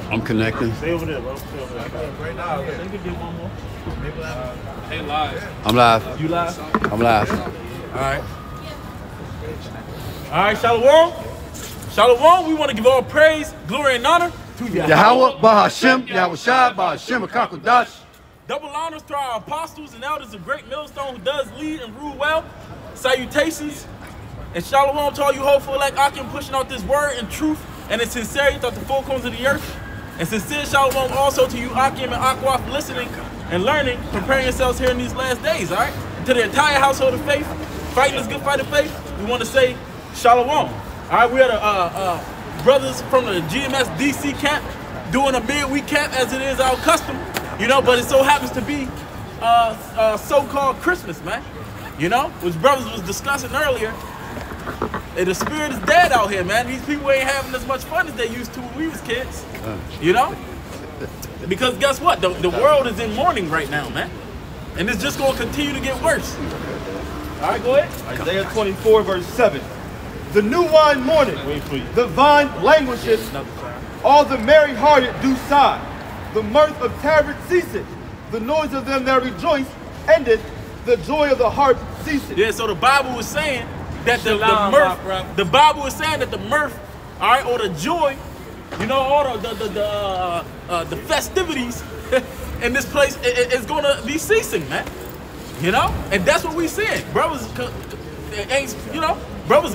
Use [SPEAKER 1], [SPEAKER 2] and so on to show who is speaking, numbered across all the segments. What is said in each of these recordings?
[SPEAKER 1] I'm connecting.
[SPEAKER 2] Stay over there, bro. Stay over there. Right now, they can get one more. Hey, live.
[SPEAKER 1] I'm live.
[SPEAKER 2] You live?
[SPEAKER 1] I'm live.
[SPEAKER 2] All right. All right, Shalom. Shalom. We want to give all praise, glory, and honor to
[SPEAKER 1] Yahweh, Bahashem, Yahweh Shai, Bahashem, Akakodash.
[SPEAKER 2] Double honors to our apostles and elders of Great Millstone who does lead and rule well. Salutations. And Shalom to all you hopeful like Akim pushing out this word in truth and in sincerity throughout the four corners of the earth. And sincere Shalom also to you Akim and Aqua for listening and learning, preparing yourselves here in these last days, all right? To the entire household of faith, fighting this good fight of faith, we want to say Shalom. All right, we are the brothers from the GMS DC camp doing a midweek camp as it is our custom, you know, but it so happens to be so-called Christmas, man. You know, which brothers was discussing earlier. The spirit is dead out here, man. These people ain't having as much fun as they used to when we was kids. You know? Because guess what? The world is in mourning right now, man. And it's just going to continue to get worse. All right, go ahead.
[SPEAKER 3] Isaiah 24, verse 7. The new wine mourneth, the vine languisheth, all the merry-hearted do sigh. The mirth of tabrets ceaseth, the noise of them that rejoice endeth, the joy of the harp ceaseth.
[SPEAKER 2] Yeah, so the Bible was saying that the mirth, the Bible was saying that the mirth, all right, or the joy, you know, all the festivities in this place is going to be ceasing, man. You know, and that's what we seeing. Brothers, you know,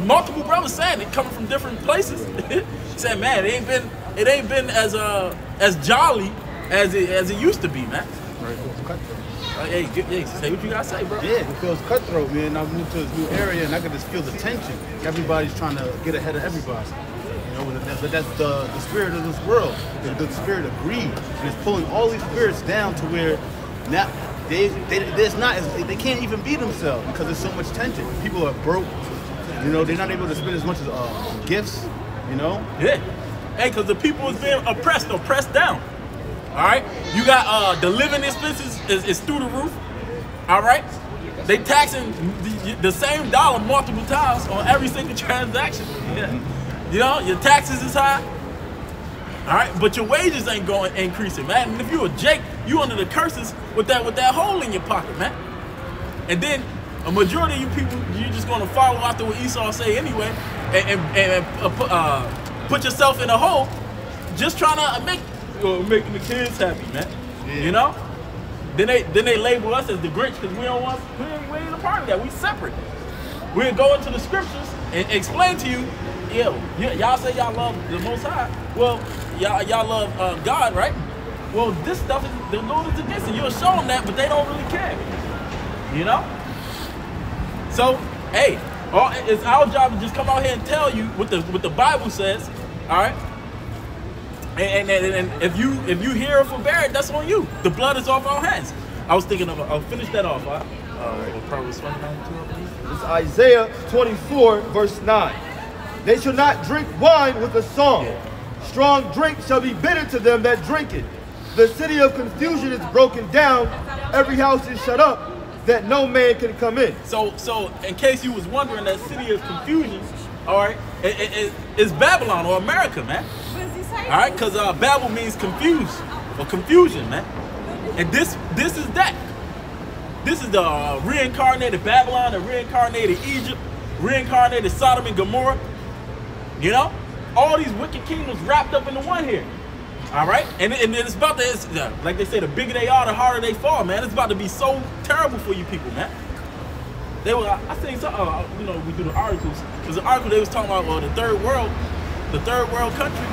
[SPEAKER 2] multiple brothers saying it, coming from different places, saying, man, it ain't been as jolly as it used to be, man.
[SPEAKER 4] Right,
[SPEAKER 2] hey, say what you gotta say, bro.
[SPEAKER 4] Yeah, it feels cutthroat, man. I moved to this new area and I could just feel the tension. Everybody's trying to get ahead of everybody. You know, that's the spirit of this world, the spirit of greed, and it's pulling all these spirits down to where now they can't even be themselves because there's so much tension. People are broke. You know, they're not able to spend as much as gifts. You know.
[SPEAKER 2] Yeah. Hey, because the people is being oppressed down. All right, you got the living expenses is through the roof. All right, they taxing the same dollar multiple times on every single transaction. Yeah. You know, your taxes is high. All right, but your wages ain't going increasing, man. And if you a Jake, you under the curses with that hole in your pocket, man. And then a majority of you people, you just gonna follow after what Esau say anyway, and put yourself in a hole, just trying to making the kids happy, man. Yeah. You know? Then they label us as the Grinch because we ain't a part of that. We separate. We'll go into the scriptures and explain to you, y'all say y'all love the Most High. Well, y'all love God, right? Well, this stuff is the Lord is against it. You'll show them that, but they don't really care. You know? So, hey, it's our job to just come out here and tell you what the Bible says. All right. And if you hear or forbear it, that's on you. The blood is off our hands. I was thinking I'll finish that off. Proverbs 29:2.
[SPEAKER 3] It's Isaiah 24, verse 9. They shall not drink wine with a song. Strong drink shall be bitter to them that drink it. The city of confusion is broken down. Every house is shut up, that no man can come in.
[SPEAKER 2] So in case you was wondering, that city of confusion, all right, it's Babylon or America, man. All right, because Babel means confused or confusion, man. And this is that. This is the reincarnated Babylon, the reincarnated Egypt, reincarnated Sodom and Gomorrah. You know, all these wicked kingdoms wrapped up into one here. All right, and it's about to, like they say, the bigger they are, the harder they fall, man. It's about to be so terrible for you people, man. I think something, you know, we do the articles. There's an article they was talking about the third world country.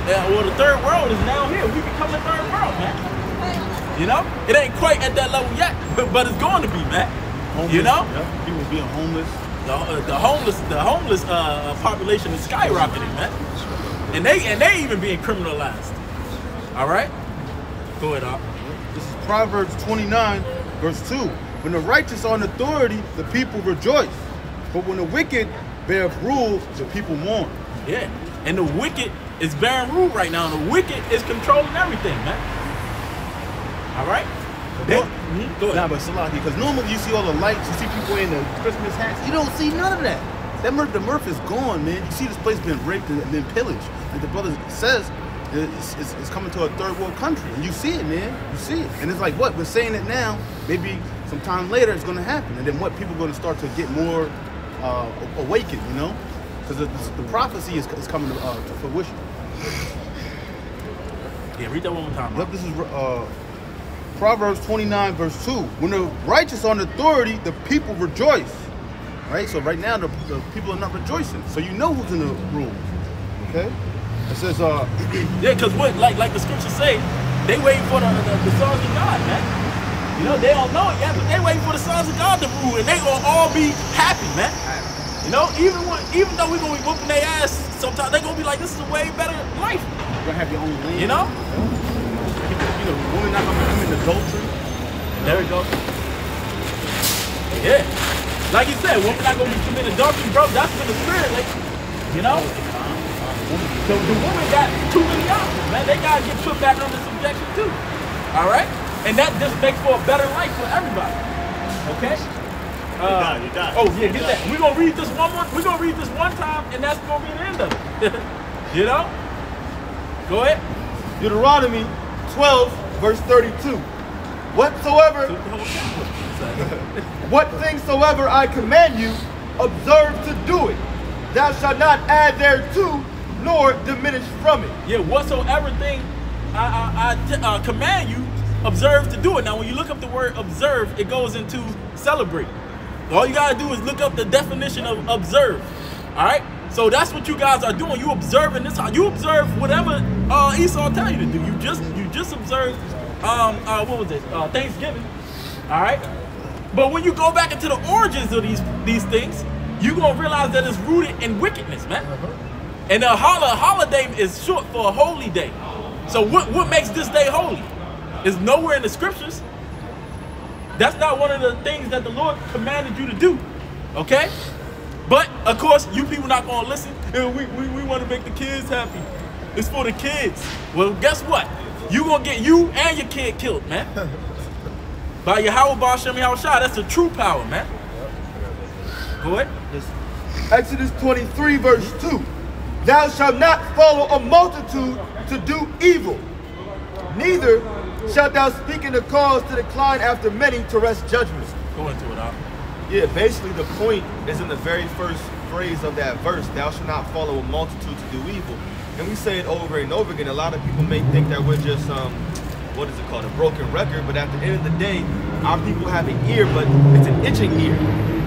[SPEAKER 2] Well, the third world is now here. We become the third world, man. You know, it ain't quite at that level yet, but it's going to be, man.
[SPEAKER 4] Homeless,
[SPEAKER 2] you know,
[SPEAKER 4] people being homeless.
[SPEAKER 2] The homeless population is skyrocketing, man. And they even being criminalized. All right, go ahead, Op.
[SPEAKER 4] This is Proverbs 29, verse 2. When the righteous are in authority, the people rejoice. But when the wicked bear rule, the people mourn.
[SPEAKER 2] Yeah, and the wicked is bearing rule right now. And the wicked is controlling everything, man. All right? Go ahead.
[SPEAKER 4] Nah, but Salaki, because normally you see all the lights, you see people in the Christmas hats. You don't see none of that. The mirth is gone, man. You see this place been raped and been pillaged. Like the brother says, it's coming to a third world country, and you see it, man. You see it, and it's like what we're saying it now. Maybe sometime later it's going to happen, and then what people are going to start to get more awakened, you know, because the prophecy is coming to fruition.
[SPEAKER 2] Yeah, read that one more time.
[SPEAKER 4] Look, this is Proverbs 29, verse 2. When the righteous are in authority, the people rejoice. Right? So right now, the people are not rejoicing. So you know who's in the room. Okay? It says,
[SPEAKER 2] yeah, because what, like the scriptures say, they waiting for the sons of God, man. You know, they don't know it yet, but they waiting for the sons of God to rule, and they gonna all be happy, man. You know, even though we're gonna be whooping their ass, sometimes they gonna be like, this is a way better life.
[SPEAKER 4] You're gonna have your own land.
[SPEAKER 2] You know?
[SPEAKER 4] You know, women not gonna commit adultery.
[SPEAKER 2] There we go. Yeah. Like you said, women not gonna be committing adultery, bro. That's for the spirit, like, you know? The women got too many options, man. They gotta get put back under subjection too. Alright? And that just makes for a better life for everybody. Okay?
[SPEAKER 3] You die.
[SPEAKER 2] Oh yeah, get that. We're gonna read this one time, and that's gonna be the end of it. You know? Go ahead.
[SPEAKER 3] Deuteronomy 12, verse 32. What things soever I command you, observe to do it. Thou shalt not add thereto, nor diminish from it.
[SPEAKER 2] Yeah, whatsoever thing I command you, observe to do it. Now, when you look up the word observe, it goes into celebrate. All you gotta do is look up the definition of observe. All right. So that's what you guys are doing. You observing this. You observe whatever Esau tell you to do. You just observed what was it? Thanksgiving. All right. But when you go back into the origins of these things, you gonna realize that it's rooted in wickedness, man. And a holiday is short for a holy day. So what makes this day holy? Is nowhere in the scriptures. That's not one of the things that the Lord commanded you to do. Okay? But of course, you people not gonna listen. We want to make the kids happy. It's for the kids. Well, guess what? You gonna get you and your kid killed, man. By Yahweh Ba'Shem Yahushua. That's the true power, man. Go ahead.
[SPEAKER 3] Exodus 23, verse 2. Thou shalt not follow a multitude to do evil, neither shalt thou speak in a cause to decline after many to wrest judgments.
[SPEAKER 2] Go into it, out.
[SPEAKER 3] Yeah, basically the point is in the very first phrase of that verse, thou shalt not follow a multitude to do evil. And we say it over and over again. A lot of people may think that we're just, what is it called, a broken record, but at the end of the day, our people have an ear, but it's an itching ear.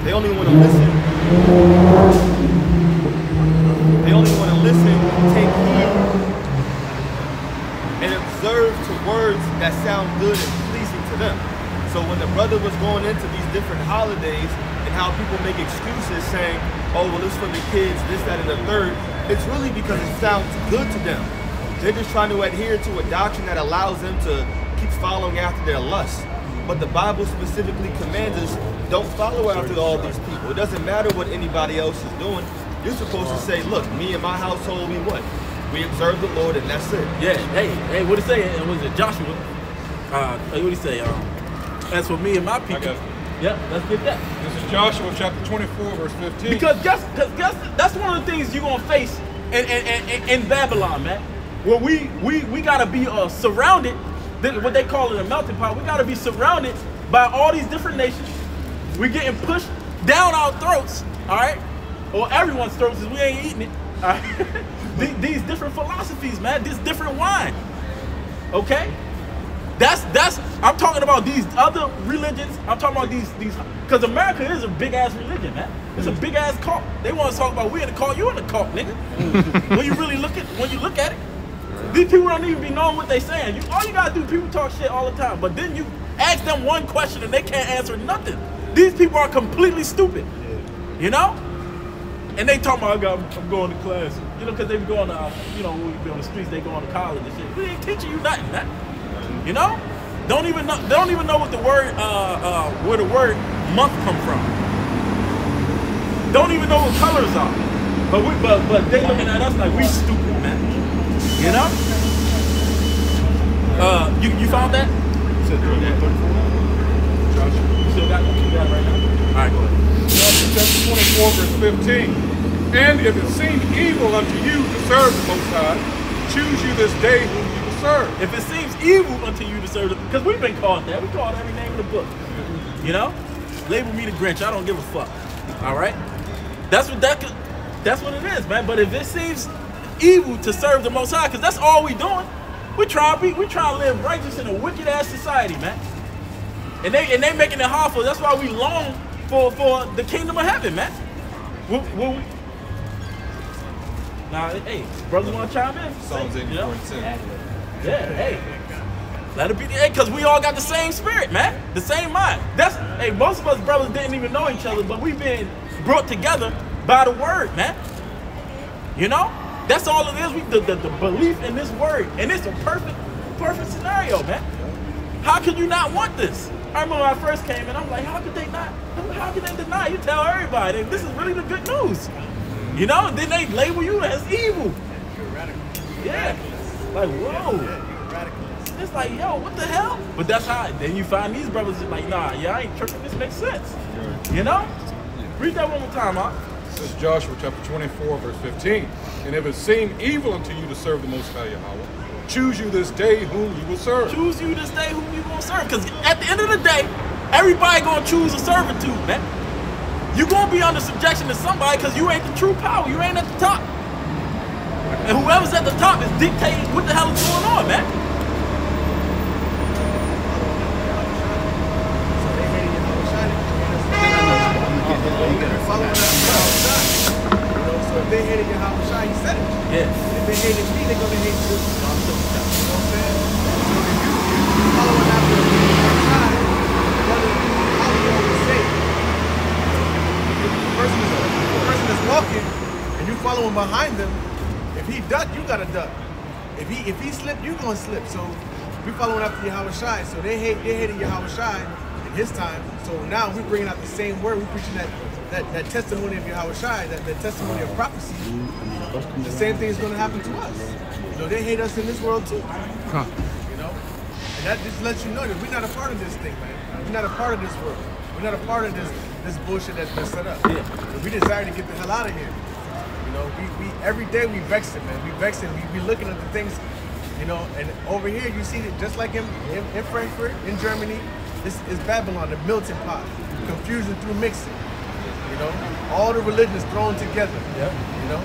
[SPEAKER 3] They only want to listen. They only want to listen, take heed, and observe to words that sound good and pleasing to them. So when the brother was going into these different holidays and how people make excuses saying, oh, well, it's for the kids, this, that, and the third, it's really because it sounds good to them. They're just trying to adhere to a doctrine that allows them to keep following after their lusts. But the Bible specifically commands us, don't follow after all these people. It doesn't matter what anybody else is doing. You're supposed to say, look, me and my household, we what? We observe the Lord, and that's it.
[SPEAKER 2] Yeah, hey, what did it say? And was it Joshua? What did he say? As for me and my people. Yeah, let's get that.
[SPEAKER 5] This is Joshua chapter 24, verse 15.
[SPEAKER 2] Because guess that's one of the things you're gonna face in Babylon, man. Where we gotta be surrounded, what they call it a melting pot. We gotta be surrounded by all these different nations. We're getting pushed down our throats, all right? Or everyone's throats, because we ain't eating it. All right? These different philosophies, man. This different wine. Okay? That's I'm talking about these other religions. I'm talking about these because America is a big ass religion, man. It's a big ass cult. They want to talk about we in the cult, you in the cult, nigga. When you look at it, these people don't even be knowing what they saying. All you gotta do, people talk shit all the time, but then you ask them one question and they can't answer nothing. These people are completely stupid. You know? And they talking about I'm going to class. You know, because they be going to when we be on the streets, they going to college and shit. We ain't teaching you nothing, man. You know? They don't even know what the word where the word month come from. Don't even know what colors are. But they looking at us like we stupid, man. You know? You found that?
[SPEAKER 5] You said 34? Joshua.
[SPEAKER 2] You still got it right now? Alright, go ahead.
[SPEAKER 5] Chapter 24, verse 15. And if it seem evil unto you to serve the Most High, Choose you this day whom you will serve.
[SPEAKER 2] If it seems evil unto you to serve, because we've been called that. We called every name in the book. You know? Label me the Grinch. I don't give a fuck. All right? That's what it is, man. But if it seems evil to serve the Most High, because that's all we doing. We try to live righteous in a wicked ass society, man. And they making it hard for us. That's why we long for the kingdom of heaven, man. Now, hey, brother, want to chime in?
[SPEAKER 5] Psalms 84:10.
[SPEAKER 2] Yeah, hey. Let it be, because we all got the same spirit, man. The same mind. Hey, most of us brothers didn't even know each other, but we've been brought together by the word, man. You know? That's all it is. The belief in this word. And it's a perfect scenario, man. How could you not want this? I remember when I first came in, I'm like, how could they deny? You tell everybody, this is really the good news. You know, then they label you as evil. Yeah. Like, whoa. It's like, yo, what the hell? But that's how, then you find these brothers like, nah, yeah, I ain't tripping, this makes sense. You know? Read that one more time, huh?
[SPEAKER 5] This is Joshua chapter 24, verse 15. And if it seem evil unto you to serve the Most High Yahweh, choose you this day whom you will serve.
[SPEAKER 2] Choose you this day whom you gonna serve. Because at the end of the day, everybody gonna choose a servitude, man. You gonna be under subjection to somebody because you ain't the true power. You ain't at the top. And whoever's at the top is dictating what the hell is going on, man.
[SPEAKER 6] So if they hated Yahweh, he said it.
[SPEAKER 2] Yes.
[SPEAKER 6] If they hated me, they're gonna hate you. You know what I'm saying? So if you following after Yahweh, brother, how do you always say? If the person is walking and you following behind them, if he duck, you gotta duck. If he slip, you gonna slip. So we following after Yahweh Shai. So they hated Yahweh Shai in his time. So now we're bringing out the same word. We're preaching that testimony of Yahweh Shai, that testimony of prophecy. The same thing is going to happen to us. You know, they hate us in this world too. You know, and that just lets you know that we're not a part of this thing, man. We're not a part of this world. We're not a part of this bullshit that's been set up.
[SPEAKER 2] Yeah.
[SPEAKER 6] So we desire to get the hell out of here. You know, we every day we vexing, man. We vexing. We looking at the things, you know. And over here, you see that just like in Frankfurt, in Germany, this is Babylon, the melting pot, confusion through mixing. You know, all the religions thrown together.
[SPEAKER 2] Yep.
[SPEAKER 6] You know,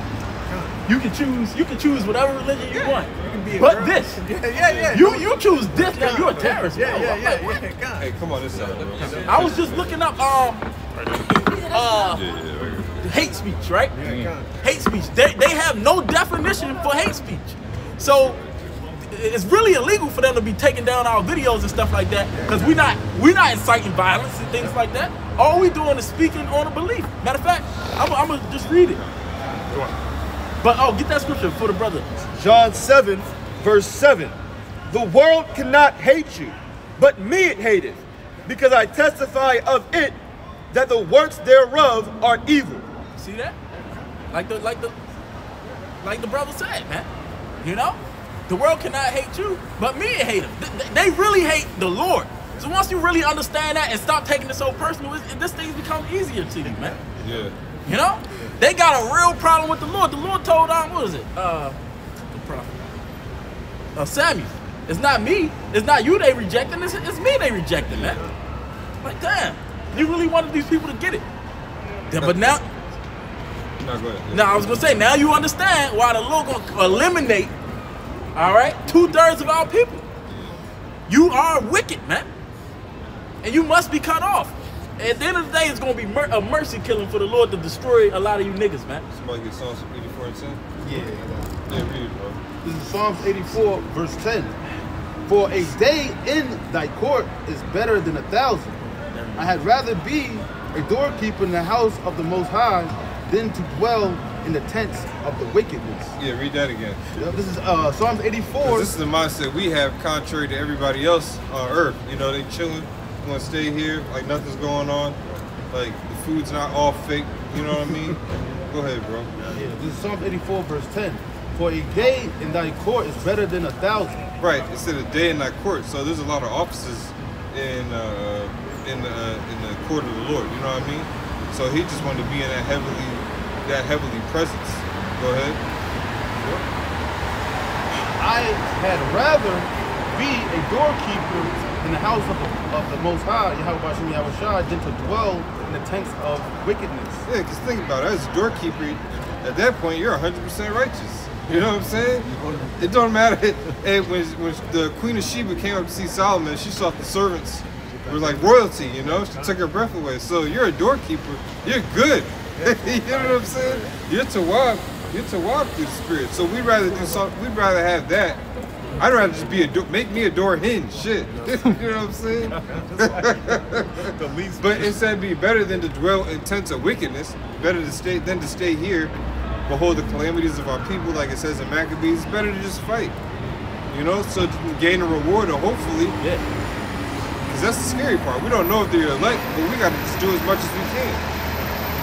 [SPEAKER 2] You can choose whatever religion you want.
[SPEAKER 6] You can be a
[SPEAKER 2] but
[SPEAKER 6] girl.
[SPEAKER 2] this.
[SPEAKER 6] Yeah.
[SPEAKER 2] You choose this, now you're a terrorist.
[SPEAKER 6] Yeah.
[SPEAKER 5] Hey, come on, this side.
[SPEAKER 2] I was just looking up hate speech, right? Hate speech. They have no definition for hate speech. So it's really illegal for them to be taking down our videos and stuff like that, because we're not inciting violence and things like that. All we doing is speaking on a belief. Matter of fact, I'm gonna just read it. But get that scripture for the brother.
[SPEAKER 3] John 7, verse 7. The world cannot hate you, but me it hateth, because I testify of it that the works thereof are evil.
[SPEAKER 2] See that? Like the brother said, man. You know? The world cannot hate you, but me it hate them. They really hate the Lord. So once you really understand that and stop taking it so personal, this thing's become easier to you, man.
[SPEAKER 5] Yeah.
[SPEAKER 2] You know? They got a real problem with the Lord. The Lord told what is it? The prophet. Samuel. It's not me. It's not you they rejecting. It's me they rejecting, man. Like, damn. You really wanted these people to get it. Yeah, but now...
[SPEAKER 5] No, go ahead.
[SPEAKER 2] Now, I was going to say, now you understand why the Lord going to eliminate, all right, 2/3 of our people. You are wicked, man. And you must be cut off. At the end of the day, it's going to be a mercy killing for the Lord to destroy a lot of you niggas, man.
[SPEAKER 5] Somebody get Psalms 84 and 10?
[SPEAKER 4] Yeah.
[SPEAKER 5] Yeah, read it, bro.
[SPEAKER 4] This is Psalms 84, verse 10. For a day in thy court is better than 1,000. I had rather be a doorkeeper in the house of the Most High than to dwell in the tents of the wickedness.
[SPEAKER 5] Yeah, read that again.
[SPEAKER 4] This is Psalms 84.
[SPEAKER 5] This is the mindset we have contrary to everybody else on earth. You know, they chilling, want to stay here like nothing's going on. Like, the food's not all fake. You know what I mean? Go ahead, bro.
[SPEAKER 4] Yeah, this is Psalms 84, verse 10. For a day in thy court is better than 1,000.
[SPEAKER 5] Right, it said a day in that court. So there's a lot of offices in the court of the Lord. You know what I mean? So he just wanted to be in that heavenly presence. Go ahead.
[SPEAKER 4] I had rather be a doorkeeper in the house of the Most High, Yahweh Shem Yahweh Shai, than to dwell in the tents of wickedness.
[SPEAKER 5] Yeah, because think about it, as a doorkeeper, at that point, you're 100% righteous. You know what I'm saying? It don't matter. Hey, when the Queen of Sheba came up to see Solomon, she saw the servants were like royalty, you know? She took her breath away. So you're a doorkeeper. You're good. You know what I'm saying? You're tawab. You're tawab through the spirit. So we'd rather do something. We'd rather have that. I'd rather just be make me a door hinge. Shit. You know what I'm saying? But instead, be better than to dwell in tents of wickedness. Better to stay than to stay here. Behold the calamities of our people, like it says in Maccabees. It's better to just fight. You know, so to gain a reward, or hopefully. Yeah. Because that's the scary part. We don't know if they're elect, but we got to just do as much as we can.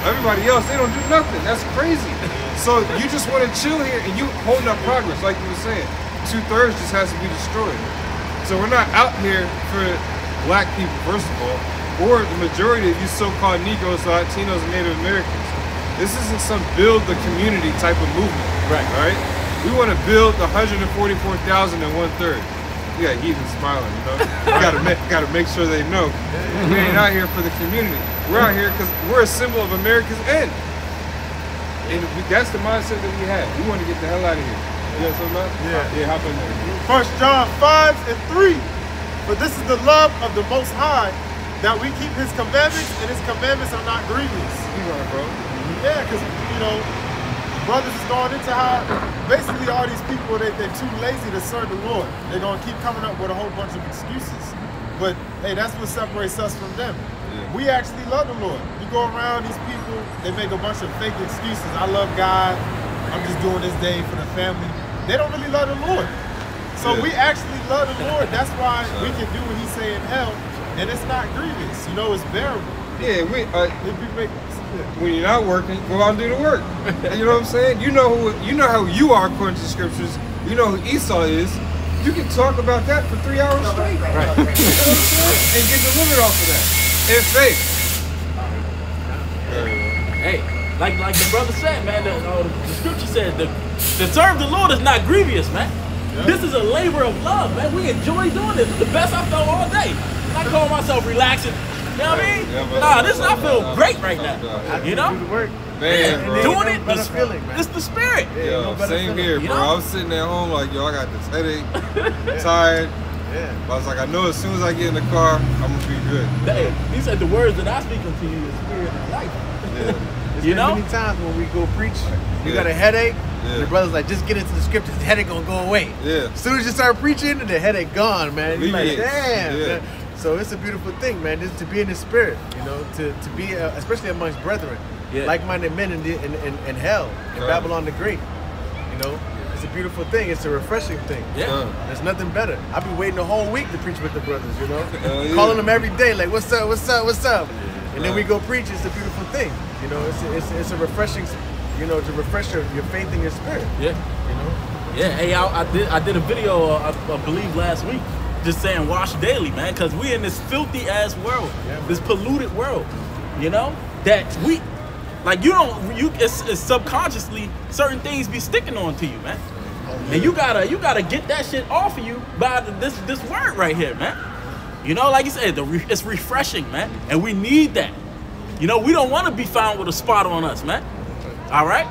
[SPEAKER 5] Everybody else, they don't do nothing. That's crazy. So you just want to chill here and you holding up progress, like you were saying. 2/3 just has to be destroyed. So we're not out here for black people, first of all, or the majority of you so-called Negroes, Latinos, and Native Americans. This isn't some build the community type of movement. Right. All right? We want to build the 144,000 and 1/3. You got heathens smiling, you know? gotta make sure they know. We ain't out here for the community. We're out here because we're a symbol of America's end. And that's the mindset that we have. We want to get the hell out of here. You know something about? Yeah, hop in there.
[SPEAKER 3] 1 John 5:3. But this is the love of the Most High, that we keep His commandments, and His commandments are not grievous.
[SPEAKER 5] You right, bro.
[SPEAKER 3] Yeah, because, you know, brothers is going into how basically all these people, they're too lazy to serve the Lord. They're going to keep coming up with a whole bunch of excuses. But, hey, that's what separates us from them. Yeah. We actually love the Lord. You go around, these people, they make a bunch of fake excuses. I love God. I'm just doing this day for the family. They don't really love the Lord. So we actually love the Lord. That's why we can do what He say in hell, and it's not grievous. You know, it's bearable.
[SPEAKER 5] Yeah, when you're not working, go out and do the work. You know what I'm saying? You know how you are according to the scriptures. You know who Esau is. You can talk about that for 3 hours straight. Right. You know what I'm saying? And get delivered off of that. In faith.
[SPEAKER 2] Hey, like the brother said, man, the scripture said to serve the Lord is not grievous, man. Yeah. This is a labor of love, man. We enjoy doing this. It's the best I felt all day. I call myself relaxing. You know what I mean? I feel great right now. You know?
[SPEAKER 5] Man, bro.
[SPEAKER 2] Doing it, it's the spirit.
[SPEAKER 5] Yo, same here, bro. I was sitting at home like, yo, I got this headache, tired. Yeah. But I was like, I know as soon as I get in the car, I'm gonna be good.
[SPEAKER 2] He said the words that I speak unto you is spirit and life.
[SPEAKER 6] Yeah. You know? Many times when we go preach, you got a headache. And the brother's like, just get into the scriptures, the headache gonna go away.
[SPEAKER 5] Yeah.
[SPEAKER 6] As soon as you start preaching, the headache gone, man. You're like, damn. Man. So it's a beautiful thing, man. Just to be in the spirit, you know, to be, especially amongst brethren, like-minded men in hell, in Babylon the Great. You know, it's a beautiful thing. It's a refreshing thing.
[SPEAKER 2] Yeah.
[SPEAKER 6] There's nothing better. I've been waiting a whole week to preach with the brothers, you know, calling them every day, like, what's up, what's up, what's up? And then we go preach. It's a beautiful thing. You know, it's a refreshing, you know, to refresh your faith in your spirit.
[SPEAKER 2] Yeah.
[SPEAKER 6] You know.
[SPEAKER 2] Yeah. Hey, I did a video, I believe last week, just saying wash daily, man, because we in this filthy ass world, this polluted world, you know, that we, like, it's subconsciously certain things be sticking on to you, man. And you gotta get that shit off of you by this word right here, man. You know, like you said, it's refreshing, man, and we need that. You know, we don't want to be found with a spot on us, man. All right,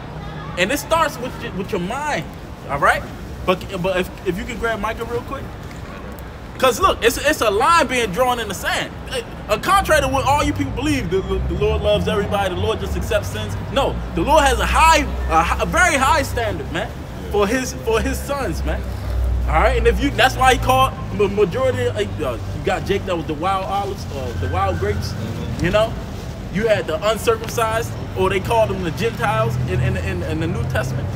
[SPEAKER 2] and it starts with your mind. All right, but if you can grab Micah real quick. Because look, it's a line being drawn in the sand. Contrary to what all you people believe, the Lord loves everybody, the Lord just accepts sins. No, the Lord has a very high standard, man, for his sons, man. All right, and that's why He called the majority. You got Jake that was the wild olives, the wild grapes. You know, you had the uncircumcised, or they called them the Gentiles in the New Testament.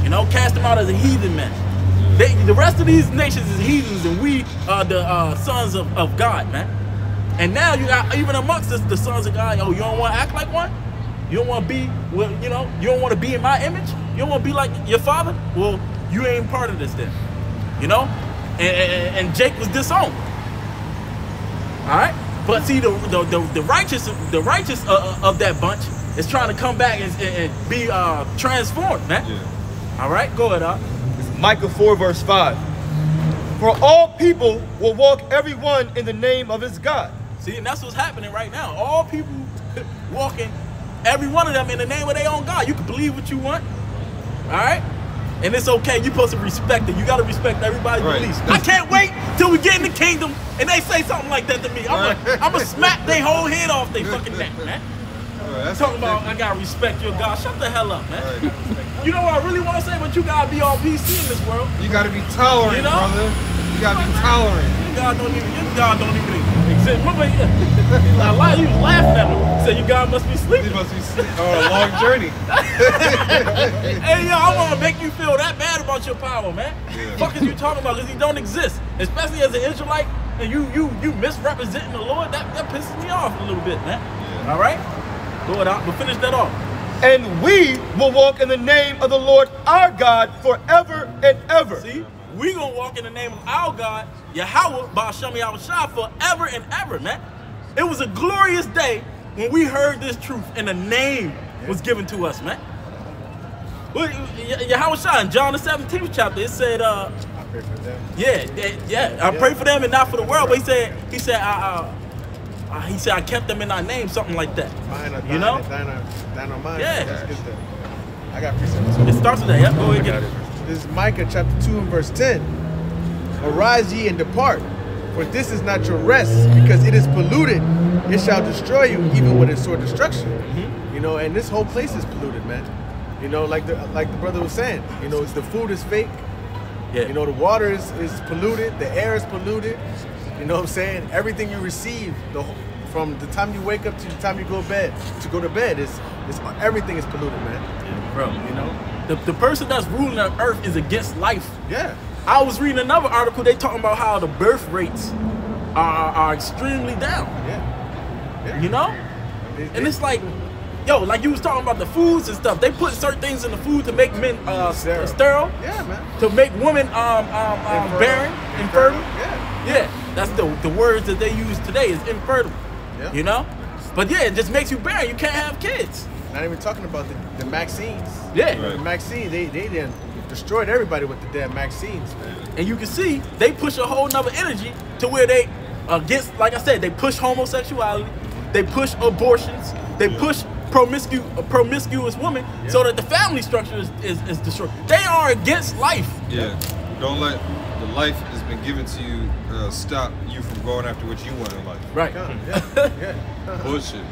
[SPEAKER 2] You know, cast them out as a heathen man. The rest of these nations is heathens, and we are the sons of God, man. And now you got, even amongst us, the sons of God, you don't want to act like one? You don't want to be, well, you know, you don't want to be in my image? You don't want to be like your father? Well, you ain't part of this then, you know? And Jake was disowned. All right? But see, the righteous of that bunch is trying to come back and be transformed, man.
[SPEAKER 5] Yeah.
[SPEAKER 2] All right? Go ahead,
[SPEAKER 3] Micah 4 verse 5. For all people will walk every one in the name of his God.
[SPEAKER 2] See, and that's what's happening right now. All people walking, every one of them in the name of their own God. You can believe what you want, all right? And it's okay. You're supposed to respect it. You got to respect everybody's beliefs. I can't wait till we get in the kingdom and they say something like that to me. I'm gonna smack their whole head off their fucking neck, man. Talking about I gotta respect your God. Shut the hell up, man. You know what I really want to say? But you gotta be all PC in this world.
[SPEAKER 5] You gotta be tolerant,
[SPEAKER 2] You know?
[SPEAKER 5] brother. You gotta be tolerant.
[SPEAKER 2] Your God don't even exist. Remember, a lot of you was laughing at him. Said your God must be
[SPEAKER 5] You
[SPEAKER 2] sleeping.
[SPEAKER 5] must be on a long journey.
[SPEAKER 2] Hey, yo, I want to make you feel that bad about your power, man.
[SPEAKER 5] Yeah.
[SPEAKER 2] Fuck is you talking about? Because he don't exist. Especially as an Israelite, and you misrepresenting the Lord, that pisses me off a little bit, man.
[SPEAKER 5] Yeah.
[SPEAKER 2] All right? Go it out, but finish that off.
[SPEAKER 3] And we will walk in the name of the Lord our God forever and ever.
[SPEAKER 2] See? We gonna walk in the name of our God, Yahweh, Ba'ashem Yahushua, forever and ever, man. It was a glorious day when we heard this truth and the name was given to us, man. Well, Yahushua in John the 17th chapter, it said,
[SPEAKER 6] I pray for them.
[SPEAKER 2] I pray for them and not for the world. But he said, I kept them in thy name, something like that.
[SPEAKER 6] Mine are
[SPEAKER 2] You know?
[SPEAKER 6] thine are mine.
[SPEAKER 2] Yeah.
[SPEAKER 6] Let's get that. I got precepts too.
[SPEAKER 2] It starts with that. Yep, go ahead and get it.
[SPEAKER 6] This is Micah chapter 2 and verse 10. Arise ye and depart, for this is not your rest, because it is polluted. It shall destroy you, even with its sore destruction. You know, and this whole place is polluted, man. You know, like the brother was saying, you know, the food is fake.
[SPEAKER 2] Yeah.
[SPEAKER 6] You know, the water is polluted, the air is polluted. You know what I'm saying? Everything you receive, from the time you wake up to the time you go to bed, is everything is polluted, man.
[SPEAKER 2] Bro,
[SPEAKER 6] You know?
[SPEAKER 2] the person that's ruling the earth is against life.
[SPEAKER 6] Yeah.
[SPEAKER 2] I was reading another article, they talking about how the birth rates are extremely down.
[SPEAKER 6] Yeah.
[SPEAKER 2] You know? And it's like, yo, like you was talking about the foods and stuff. They put certain things in the food to make men sterile,
[SPEAKER 6] Yeah, man.
[SPEAKER 2] to make women barren, infertile. Yeah, that's the words that they use today is infertile.
[SPEAKER 6] Yeah.
[SPEAKER 2] You know? But yeah, it just makes you barren. You can't have kids.
[SPEAKER 6] Not even talking about the vaccines.
[SPEAKER 2] Yeah.
[SPEAKER 5] Right.
[SPEAKER 6] The vaccine, they done destroyed everybody with the damn vaccines, man.
[SPEAKER 2] And you can see they push a whole nother energy to where they against, like I said, they push homosexuality, they push abortions, they push promiscuous women, so that the family structure is destroyed. They are against life.
[SPEAKER 5] Yeah. Don't let the life that's been given to you stop you from going after what you want in life.
[SPEAKER 2] Right.
[SPEAKER 6] Yeah.
[SPEAKER 5] Bullshit.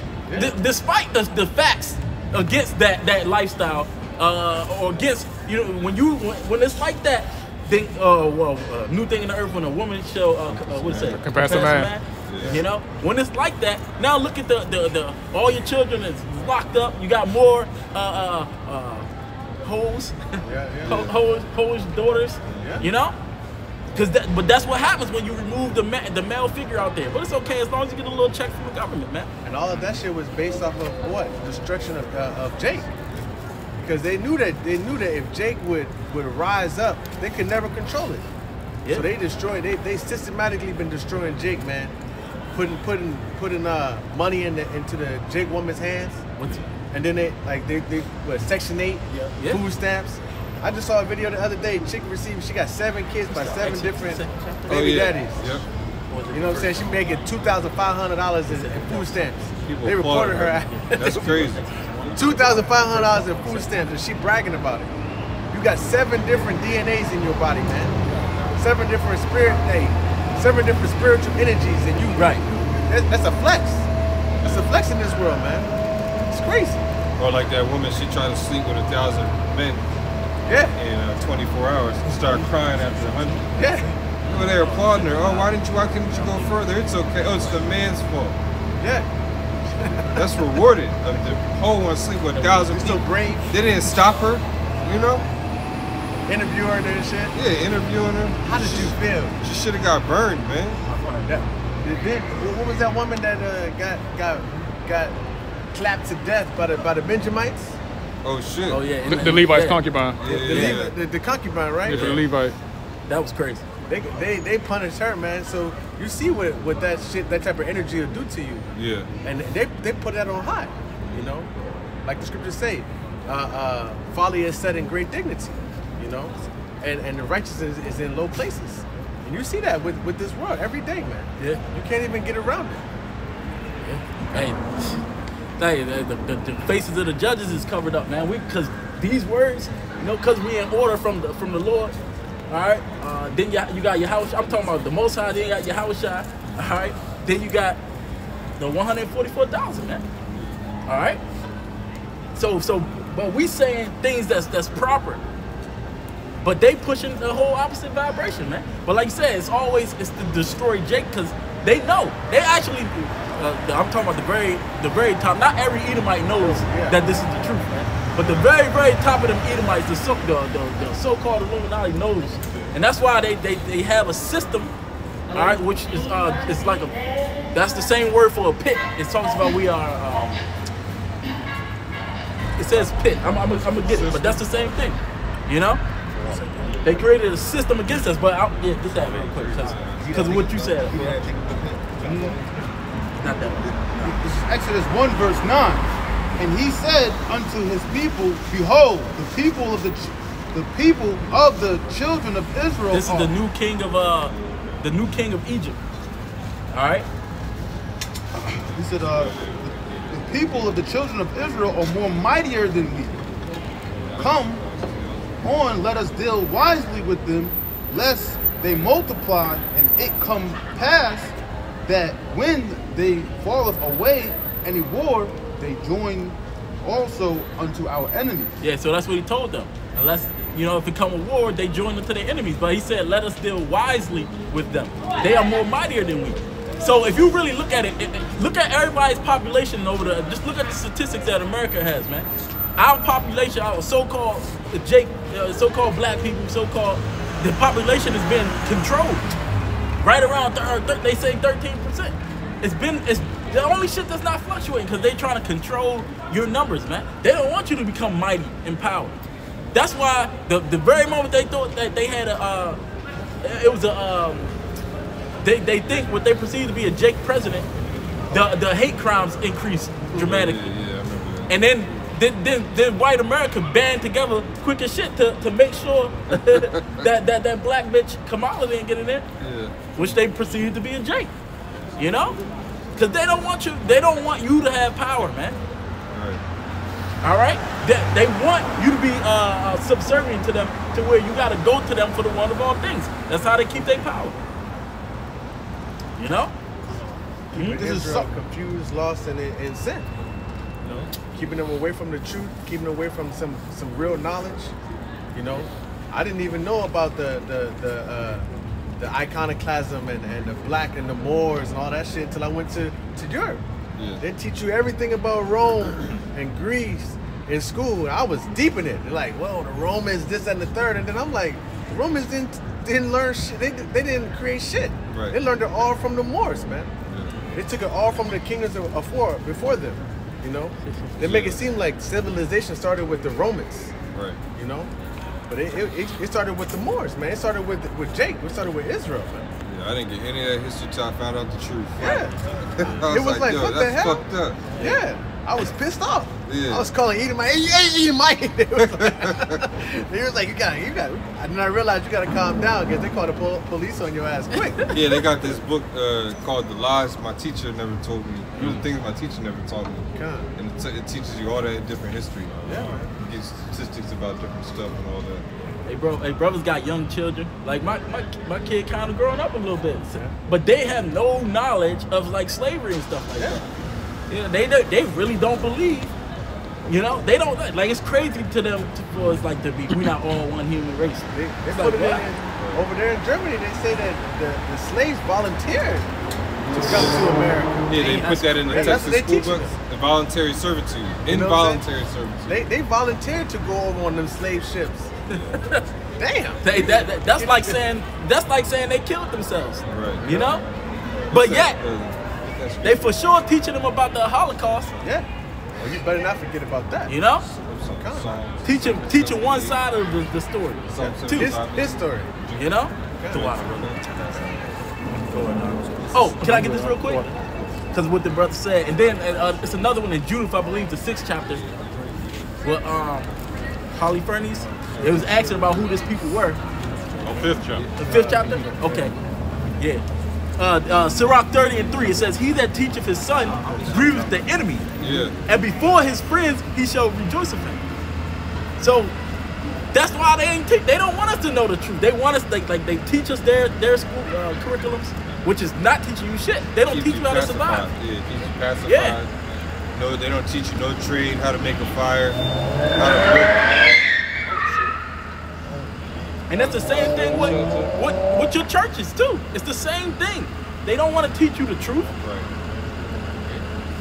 [SPEAKER 2] Despite the facts against that lifestyle, or against, you know, when it's like that, then new thing in the earth, when a woman shall what is it?
[SPEAKER 7] Compass a man.
[SPEAKER 5] Yeah.
[SPEAKER 2] You know, when it's like that, now look at the all your children is locked up. You got more hoes, hoes daughters.
[SPEAKER 6] Yeah.
[SPEAKER 2] You know, but that's what happens when you remove the male figure out there. But it's okay as long as you get a little check from the government, man.
[SPEAKER 6] And all of that shit was based off of what? Destruction of Jake. Because they knew that if Jake would rise up, they could never control it.
[SPEAKER 2] Yeah.
[SPEAKER 6] So they systematically been destroying Jake, man. Putting money into the Jake woman's hands. And then they Section 8,
[SPEAKER 2] Yeah.
[SPEAKER 6] food stamps. I just saw a video the other day. Chick received, she got 7 kids by 7 different baby daddies.
[SPEAKER 5] Yep.
[SPEAKER 6] You know what I'm saying? She making $2,500 in food stamps.
[SPEAKER 5] People
[SPEAKER 6] They reported
[SPEAKER 5] applaud
[SPEAKER 6] her out.
[SPEAKER 5] That's crazy.
[SPEAKER 6] $2,500 in food stamps, and she bragging about it. You got 7 different DNAs in your body, man. 7 different spiritual energies, and you
[SPEAKER 2] Right.
[SPEAKER 6] That's a flex. That's a flex in this world, man. It's crazy.
[SPEAKER 5] Or like that woman, she tried to sleep with 1,000 men
[SPEAKER 6] Yeah,
[SPEAKER 5] in 24 hours and started crying after 100.
[SPEAKER 6] yeah,
[SPEAKER 5] Well, they're applauding her. Oh, why couldn't you go further? It's okay. Oh, it's the man's fault.
[SPEAKER 6] yeah.
[SPEAKER 5] That's rewarded. The whole one sleep with 1,000
[SPEAKER 6] You're so
[SPEAKER 5] people.
[SPEAKER 6] brave.
[SPEAKER 5] They didn't stop her, you know?
[SPEAKER 6] Interview her and shit.
[SPEAKER 5] Yeah, interviewing her.
[SPEAKER 6] How did you feel?
[SPEAKER 5] She should have got burned, man.
[SPEAKER 6] What was that woman that got clapped to death by the Benjamites?
[SPEAKER 5] Oh shit.
[SPEAKER 2] Oh yeah.
[SPEAKER 7] The Levite's concubine.
[SPEAKER 5] Yeah.
[SPEAKER 6] The concubine, right?
[SPEAKER 7] Yeah, the Levite.
[SPEAKER 2] That was crazy.
[SPEAKER 6] They punished her, man. So you see what that shit, that type of energy will do to you.
[SPEAKER 5] Yeah.
[SPEAKER 6] And they put that on high, you know, like the scriptures say, folly is set in great dignity, you know, and the righteousness is in low places. And you see that with this world every day, man.
[SPEAKER 2] Yeah.
[SPEAKER 6] You can't even get around it.
[SPEAKER 2] Hey, the faces of the judges is covered up, man. Because these words, because we in order from the Lord. All right. Then you got Yahushua. I'm talking about the Most High. Then you got Yahushua. All right. Then you got the 144,000, man. All right. So, but we saying things that's proper. But they pushing the whole opposite vibration, man. But like you said, it's to destroy Jake, because they know. They actually, I'm talking about the very top. Not every Edomite knows that this is the truth, man. But the very, very top of them Edomites, the so-called Illuminati knows. And that's why they have a system, all right, which is it's like that's the same word for a pit. It talks about we are, it says pit. I'm gonna get it, but that's the same thing, They created a system against us, but get that real quick, because of what you said. Not that one.
[SPEAKER 4] This is Exodus 1 verse 9. And he said unto his people, behold, the people of the children of Israel.
[SPEAKER 2] This is the new king of Egypt. All right.
[SPEAKER 4] He said, the people of the children of Israel are more mightier than we. Come on, let us deal wisely with them, lest they multiply, and it come pass that when they falleth away any war, they join also unto our enemies.
[SPEAKER 2] Yeah, so that's what he told them. Unless, if it come a war, they join into their enemies. But he said, let us deal wisely with them. They are more mightier than we. So if you really look at it, look at everybody's population just look at the statistics that America has, man. Our population, our so-called so-called black people, the population has been controlled. Right around, they say 13%. It's the only shit that's not fluctuating, because they trying to control your numbers, man. They don't want you to become mighty in power. That's why the very moment they thought that they had they think what they perceive to be a Jake president, the hate crimes increased dramatically.
[SPEAKER 5] Yeah, I remember that.
[SPEAKER 2] And then white America band together quick as shit to make sure that black bitch Kamala didn't get in there, which they perceive to be a Jake, because they don't want you to have power, man.
[SPEAKER 5] Right.
[SPEAKER 2] All right, they want you to be subservient to them, to where you got to go to them for the one of all things. That's how they keep their power.
[SPEAKER 6] This is so confused, lost, and in sin. Keeping them away from the truth, keeping them away from some real knowledge. I didn't even know about the iconoclasm and the black and the Moors and all that shit until I went to Europe.
[SPEAKER 5] Yeah.
[SPEAKER 6] They teach you everything about Rome and Greece in school. I was deep in it. They're like, well, the Romans, this and the third, and then I'm like, the Romans didn't learn shit. They didn't create shit.
[SPEAKER 5] Right.
[SPEAKER 6] They learned it all from the Moors, man.
[SPEAKER 5] Yeah.
[SPEAKER 6] They took it all from the kingdoms before them. They make it seem like civilization started with the Romans.
[SPEAKER 5] Right.
[SPEAKER 6] But it started with the Moors, man. It started with Jake. It started with Israel, man.
[SPEAKER 5] Yeah, I didn't get any of that history till I found out the truth.
[SPEAKER 6] Yeah.
[SPEAKER 5] I
[SPEAKER 6] It was like,
[SPEAKER 5] yo,
[SPEAKER 6] what the
[SPEAKER 5] that's
[SPEAKER 6] hell?
[SPEAKER 5] fucked up.
[SPEAKER 6] Yeah. I was pissed off.
[SPEAKER 5] Yeah.
[SPEAKER 6] I was calling Edomite, hey, Edomite. He was like, you got. And then I realized you got to calm down, because they call the police on your ass quick.
[SPEAKER 5] Yeah, they got this book called The Lies My Teacher Never Told Me. The things my teacher never taught me.
[SPEAKER 6] God.
[SPEAKER 5] And it teaches you all that different history.
[SPEAKER 6] Yeah, man.
[SPEAKER 5] You get statistics about different stuff and all that.
[SPEAKER 2] Hey, brothers got young children. Like my kid kind of growing up a little bit, but they have no knowledge of like slavery and stuff like that. They really don't believe. They don't like. It's crazy to them for us like to be. We're not all one human race.
[SPEAKER 6] They
[SPEAKER 2] It's
[SPEAKER 6] put
[SPEAKER 2] like,
[SPEAKER 6] it
[SPEAKER 2] what?
[SPEAKER 6] over there in Germany. They say that the slaves volunteered to come to America.
[SPEAKER 5] Yeah, they put that in the
[SPEAKER 6] that's what
[SPEAKER 5] Texas
[SPEAKER 6] they
[SPEAKER 5] school
[SPEAKER 6] teaching
[SPEAKER 5] book.
[SPEAKER 6] us.
[SPEAKER 5] The voluntary servitude.
[SPEAKER 6] You know what I'm
[SPEAKER 5] Involuntary servitude.
[SPEAKER 6] They volunteered to go over on them slave ships. Damn.
[SPEAKER 2] That's like saying they killed themselves.
[SPEAKER 5] Right.
[SPEAKER 2] But yet they for sure teaching them about the Holocaust.
[SPEAKER 6] Yeah. Well, you better not forget about that.
[SPEAKER 2] Teaching one side of the story. Two.
[SPEAKER 6] His story.
[SPEAKER 2] Oh, can I get this real quick? Because what the brother said, and then it's another one in Judith, I believe, the 6th chapter. With Holofernes, it was asking about who these people were, Oh, 5th chapter. The 5th chapter? Okay. Yeah. Sirach 30:3, it says, he that teacheth his son grieveth the enemy.
[SPEAKER 5] Yeah.
[SPEAKER 2] And before his friends, he shall rejoice of him. So that's why they don't want us to know the truth. They want us, they teach us their school curriculums, which is not teaching you shit. They don't teach you how to survive.
[SPEAKER 5] Yeah, teach you pacified.
[SPEAKER 2] Yeah.
[SPEAKER 5] No, they don't teach you no trade, how to make a fire, how to cook.
[SPEAKER 2] And that's the same thing with your churches too. It's the same thing. They don't want to teach you the truth.
[SPEAKER 5] Right.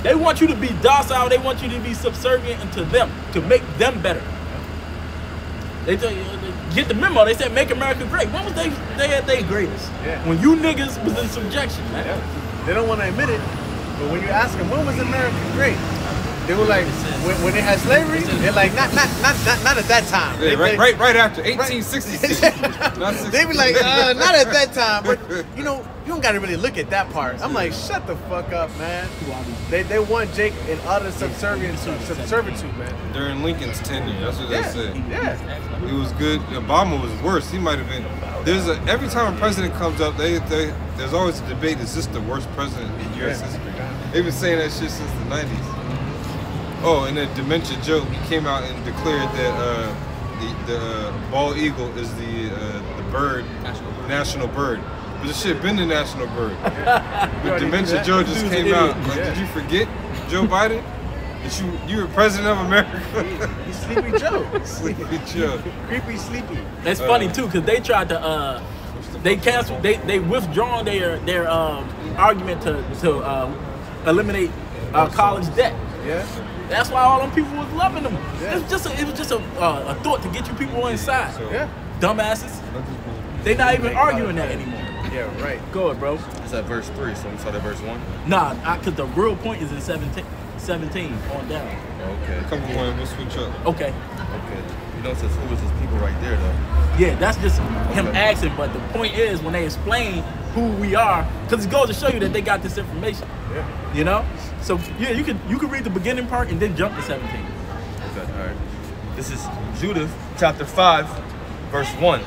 [SPEAKER 2] They want you to be docile. They want you to be subservient to them, to make them better. They tell you, get the memo. They said make America great. When was they at their greatest?
[SPEAKER 6] Yeah.
[SPEAKER 2] When you niggas was in subjection, man.
[SPEAKER 6] Yeah. They don't want to admit it, but when you ask them, when was America great? They were like, when they had slavery, they're like, not at that time.
[SPEAKER 5] Yeah, right after 1866.
[SPEAKER 6] They be like, not at that time. But you know, you don't gotta really look at that part. I'm like, shut the fuck up, man. They want Jake in utter subservitude, man.
[SPEAKER 5] During Lincoln's tenure, that's what they said.
[SPEAKER 6] Yeah.
[SPEAKER 5] It was good. Obama was worse. He might have been. Every time a president comes up, there's always a debate. Is this the worst president in U.S. history? They've been saying that shit since the 90s. Oh, and then Dementia Joe, he came out and declared that the bald eagle is the bird, national bird. But this shit been the national bird. But Dementia Joe just came out. Like, did you forget Joe Biden? That you were president of America?
[SPEAKER 6] He's Sleepy Joe.
[SPEAKER 5] Sleepy Joe.
[SPEAKER 6] Creepy Sleepy.
[SPEAKER 2] That's funny too, because they tried to they canceled, they withdrawn their argument to eliminate college debt.
[SPEAKER 6] Yeah.
[SPEAKER 2] That's why all them people was loving them. Yeah. It was just a thought to get you people inside.
[SPEAKER 6] Yeah.
[SPEAKER 2] Dumbasses. They not even arguing that anymore.
[SPEAKER 6] Yeah, right.
[SPEAKER 2] Go ahead, bro.
[SPEAKER 7] It's at verse 3, so we saw that verse 1?
[SPEAKER 2] Nah, because the real point is in 17 on down.
[SPEAKER 7] Okay.
[SPEAKER 5] Come on, we'll switch up.
[SPEAKER 2] Okay.
[SPEAKER 7] Okay. You know, it says, who is his people right there, though?
[SPEAKER 2] Yeah, that's just him asking, but the point is when they explain who we are, because it goes to show you that they got this information.
[SPEAKER 6] Yeah.
[SPEAKER 2] You know? So yeah, you can read the beginning part and then jump to 17.
[SPEAKER 7] Okay, all right. This is Judith chapter 5, verse 1.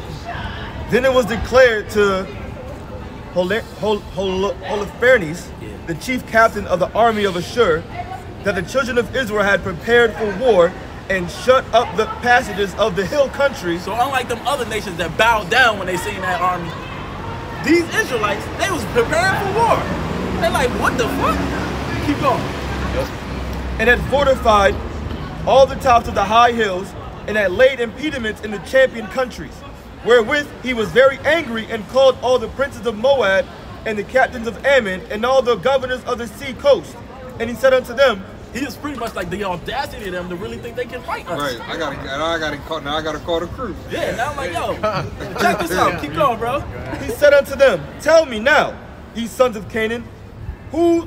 [SPEAKER 3] Then it was declared to Holofernes, the chief captain of the army of Ashur, that the children of Israel had prepared for war and shut up the passages of the hill country.
[SPEAKER 2] So unlike them other nations that bowed down when they seen that army, these Israelites, they was preparing for war. They're like, what the fuck? Keep going.
[SPEAKER 3] And had fortified all the tops of the high hills, and had laid impediments in the champion countries, wherewith he was very angry, and called all the princes of Moab, and the captains of Ammon, and all the governors of the sea coast. And he said unto them,
[SPEAKER 2] he is pretty much like the audacity of them to really think they can fight us.
[SPEAKER 5] Right, I gotta call the crew.
[SPEAKER 2] Yeah, now I'm like, yo, check this out. Keep going, bro.
[SPEAKER 3] He said unto them, tell me now, ye sons of Canaan, who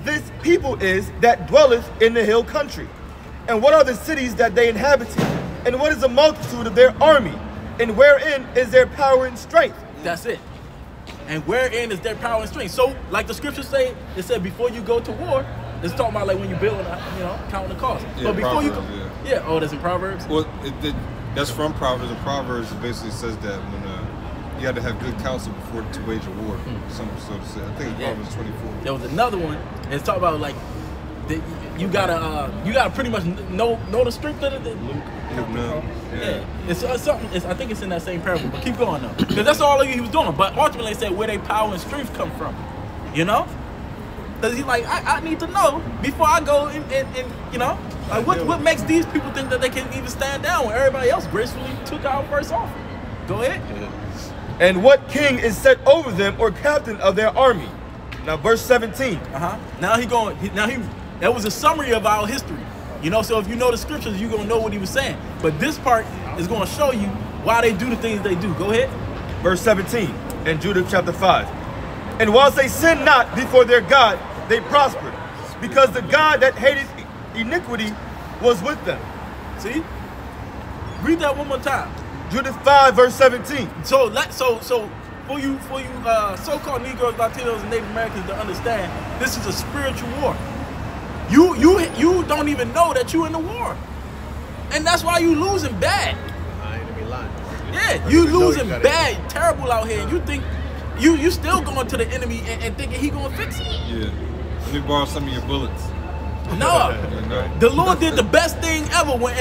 [SPEAKER 3] this people is that dwelleth in the hill country, and what are the cities that they inhabit, and what is the multitude of their army, and wherein is their power and strength?
[SPEAKER 2] That's it. And wherein is their power and strength? So, like the scriptures say, it said before you go to war, it's talking about like when you build, counting the cost.
[SPEAKER 5] Yeah,
[SPEAKER 2] but before
[SPEAKER 5] Proverbs,
[SPEAKER 2] you go, oh, that's in Proverbs?
[SPEAKER 5] Well, that's from Proverbs, and Proverbs basically says that when you had to have good counsel before to wage a war. So to say. I think it's Proverbs 24.
[SPEAKER 2] There was another one, and it's talking about like you gotta pretty much know the strength of the Luke. Yeah. It's something. I think it's in that same parable. But keep going though, because that's all he was doing. But ultimately, it said where their power and strength come from. You know, because he's like, I need to know before I go and like what makes these people think that they can even stand down when everybody else gracefully took our first offer. Go ahead.
[SPEAKER 3] And what king is set over them or captain of their army? Now verse 17.
[SPEAKER 2] Now that was a summary of our history. So if you know the scriptures, you're gonna know what he was saying. But this part is gonna show you why they do the things they do. Go ahead.
[SPEAKER 3] Verse 17 in Judith chapter 5. And whilst they sinned not before their God, they prospered, because the God that hated iniquity was with them.
[SPEAKER 2] See? Read that one more time.
[SPEAKER 3] Judith 5 verse 17.
[SPEAKER 2] So for you so-called Negroes, Latinos, and Native Americans to understand, this is a spiritual war. You don't even know that you're in the war, and that's why you losing bad.
[SPEAKER 6] I ain't gonna be lying.
[SPEAKER 2] Yeah, you
[SPEAKER 3] know
[SPEAKER 2] losing
[SPEAKER 3] you gotta-
[SPEAKER 2] bad, terrible out here. And you think you still going to the enemy and thinking he gonna fix it.
[SPEAKER 5] Yeah. Let me borrow some of your bullets.
[SPEAKER 2] No.
[SPEAKER 5] You know?
[SPEAKER 2] The Lord did the best thing ever when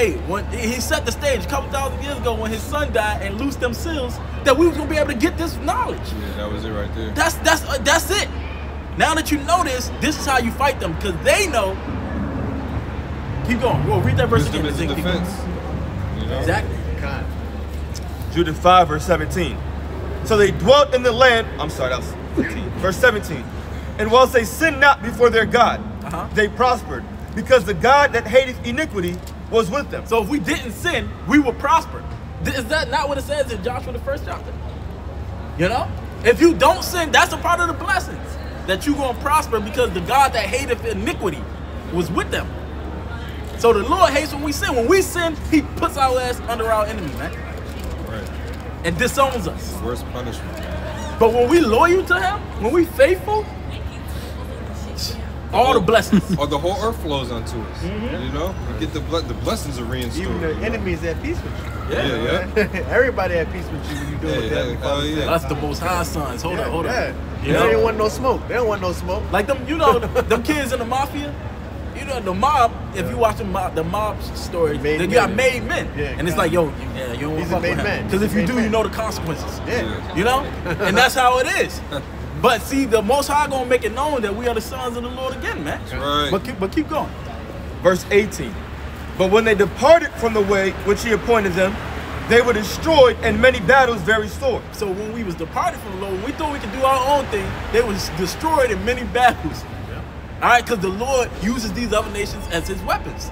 [SPEAKER 2] he set the stage a couple thousand years ago when his son died and loosed them seals that we was gonna be able to get this knowledge.
[SPEAKER 5] Yeah, that was it right there.
[SPEAKER 2] That's it. Now that you know this is how you fight them because they know. Keep going. We'll read that verse
[SPEAKER 5] Wisdom
[SPEAKER 2] again.
[SPEAKER 5] is a
[SPEAKER 2] Keep going.
[SPEAKER 5] defense. You know?
[SPEAKER 2] Exactly.
[SPEAKER 3] Judith 5, verse 17. So they dwelt in the land, I'm sorry, that was 15. Verse 17. And whilst they sinned not before their God, they prospered, because the God that hateth iniquity was with them.
[SPEAKER 2] So if we didn't sin, we would prosper. Is that not what it says in Joshua the 1st chapter? You know? If you don't sin, that's a part of the blessings. That you're going to prosper because the God that hateth iniquity was with them. So the Lord hates when we sin. When we sin, he puts our ass under our enemy, man.
[SPEAKER 5] Right.
[SPEAKER 2] And disowns us.
[SPEAKER 5] Worst punishment.
[SPEAKER 2] But when we loyal to him, when we faithful, all the blessings.
[SPEAKER 5] Or the whole earth flows unto us. You know? We get the blessings are reinstored.
[SPEAKER 6] Even the
[SPEAKER 5] you know?
[SPEAKER 6] enemies at peace with you.
[SPEAKER 5] Yeah, yeah.
[SPEAKER 6] Everybody at peace with you when you do what Heavenly Father says.
[SPEAKER 2] That's the most high sons. Hold on.
[SPEAKER 6] Yeah.
[SPEAKER 2] You
[SPEAKER 6] They
[SPEAKER 2] know?
[SPEAKER 6] don't want no smoke. They don't want no smoke.
[SPEAKER 2] Like them, you know, them kids in the mafia. You know, the mob. If you watch the mob story,
[SPEAKER 6] Made
[SPEAKER 2] they
[SPEAKER 6] men.
[SPEAKER 2] got made men,
[SPEAKER 6] Yeah,
[SPEAKER 2] and it's like, yo, yeah, you don't
[SPEAKER 6] He's a
[SPEAKER 2] fuck
[SPEAKER 6] made
[SPEAKER 2] with
[SPEAKER 6] man.
[SPEAKER 2] him because if
[SPEAKER 6] He's a
[SPEAKER 2] you do,
[SPEAKER 6] made
[SPEAKER 2] you
[SPEAKER 6] man.
[SPEAKER 2] know the consequences.
[SPEAKER 6] Yeah.
[SPEAKER 2] You know, and that's how it is. But see, the Most High gonna make it known that we are the sons of the Lord again, man.
[SPEAKER 5] Right.
[SPEAKER 2] But keep going.
[SPEAKER 3] Verse 18. But when they departed from the way which he appointed them, they were destroyed in many battles very sore.
[SPEAKER 2] So when we was departed from the Lord, when we thought we could do our own thing, they was destroyed in many battles. All right, because the Lord uses these other nations as his weapons.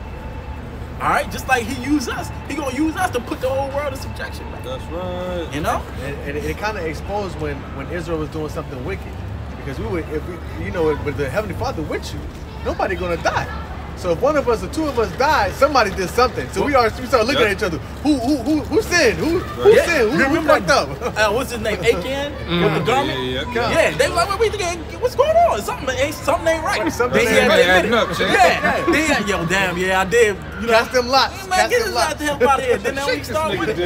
[SPEAKER 2] All right, just like he used us, he gonna use us to put the whole world in subjection, man.
[SPEAKER 5] That's right.
[SPEAKER 2] You know?
[SPEAKER 6] And it kind of exposed when Israel was doing something wicked, because if we, you know, with the Heavenly Father with you, nobody gonna die. So if one of us or two of us died, somebody did something. So we start looking at each other. Who sinned? Who sinned? Who fucked up?
[SPEAKER 2] What's his name? Achan with the garment.
[SPEAKER 5] Yeah.
[SPEAKER 2] They was like, what we thinking? What's going on? Something ain't right.
[SPEAKER 6] Something
[SPEAKER 2] Then
[SPEAKER 6] ain't
[SPEAKER 2] he
[SPEAKER 6] right.
[SPEAKER 2] had to
[SPEAKER 5] Adding
[SPEAKER 2] admit
[SPEAKER 5] up,
[SPEAKER 2] it.
[SPEAKER 5] Jay.
[SPEAKER 2] Yeah. Then he had, yo, damn, yeah, I did. You know,
[SPEAKER 6] Cast them lots.
[SPEAKER 2] man,
[SPEAKER 6] Cast
[SPEAKER 2] get
[SPEAKER 6] them
[SPEAKER 2] his
[SPEAKER 6] lots.
[SPEAKER 2] ass the hell out of here. Then now we can start with it.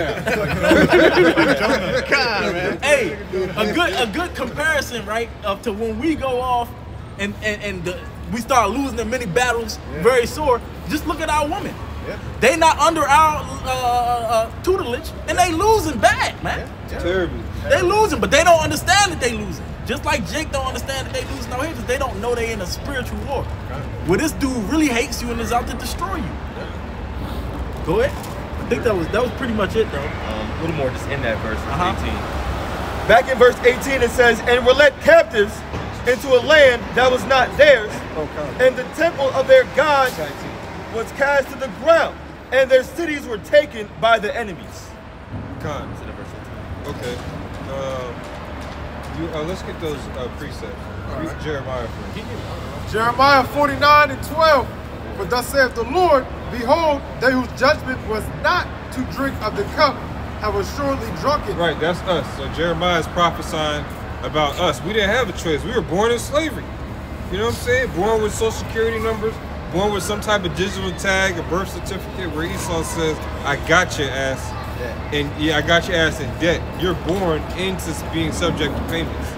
[SPEAKER 6] God, man.
[SPEAKER 2] Hey, a good comparison, right, of to when we go off and we start losing in many battles, very sore. Just look at our women.
[SPEAKER 6] Yeah.
[SPEAKER 2] They not under our tutelage, and they losing bad, man.
[SPEAKER 5] Terribly.
[SPEAKER 2] They losing, but they don't understand that they losing. Just like Jake don't understand that they losing out here, because they don't know they in a spiritual war. Where this dude really hates you and is out to destroy you. Go ahead. I think that was pretty much it, though.
[SPEAKER 7] A little more just in that verse, 18.
[SPEAKER 3] Back in verse 18 it says, and were led captives into a land that was not theirs, and the temple of their God was cast to the ground, and their cities were taken by the enemies.
[SPEAKER 5] Con. Okay. Let's get those precepts. Read Jeremiah first.
[SPEAKER 1] Jeremiah 49 and 12. For thus saith the Lord, behold, they whose judgment was not to drink of the cup have assuredly drunk it.
[SPEAKER 5] Right, that's us. So Jeremiah is prophesying about us. We didn't have a choice. We were born in slavery. You know what I'm saying? Born with social security numbers, born with some type of digital tag, a birth certificate where Esau says, I got your ass. And I got your ass in debt. You're born into being subject to payments.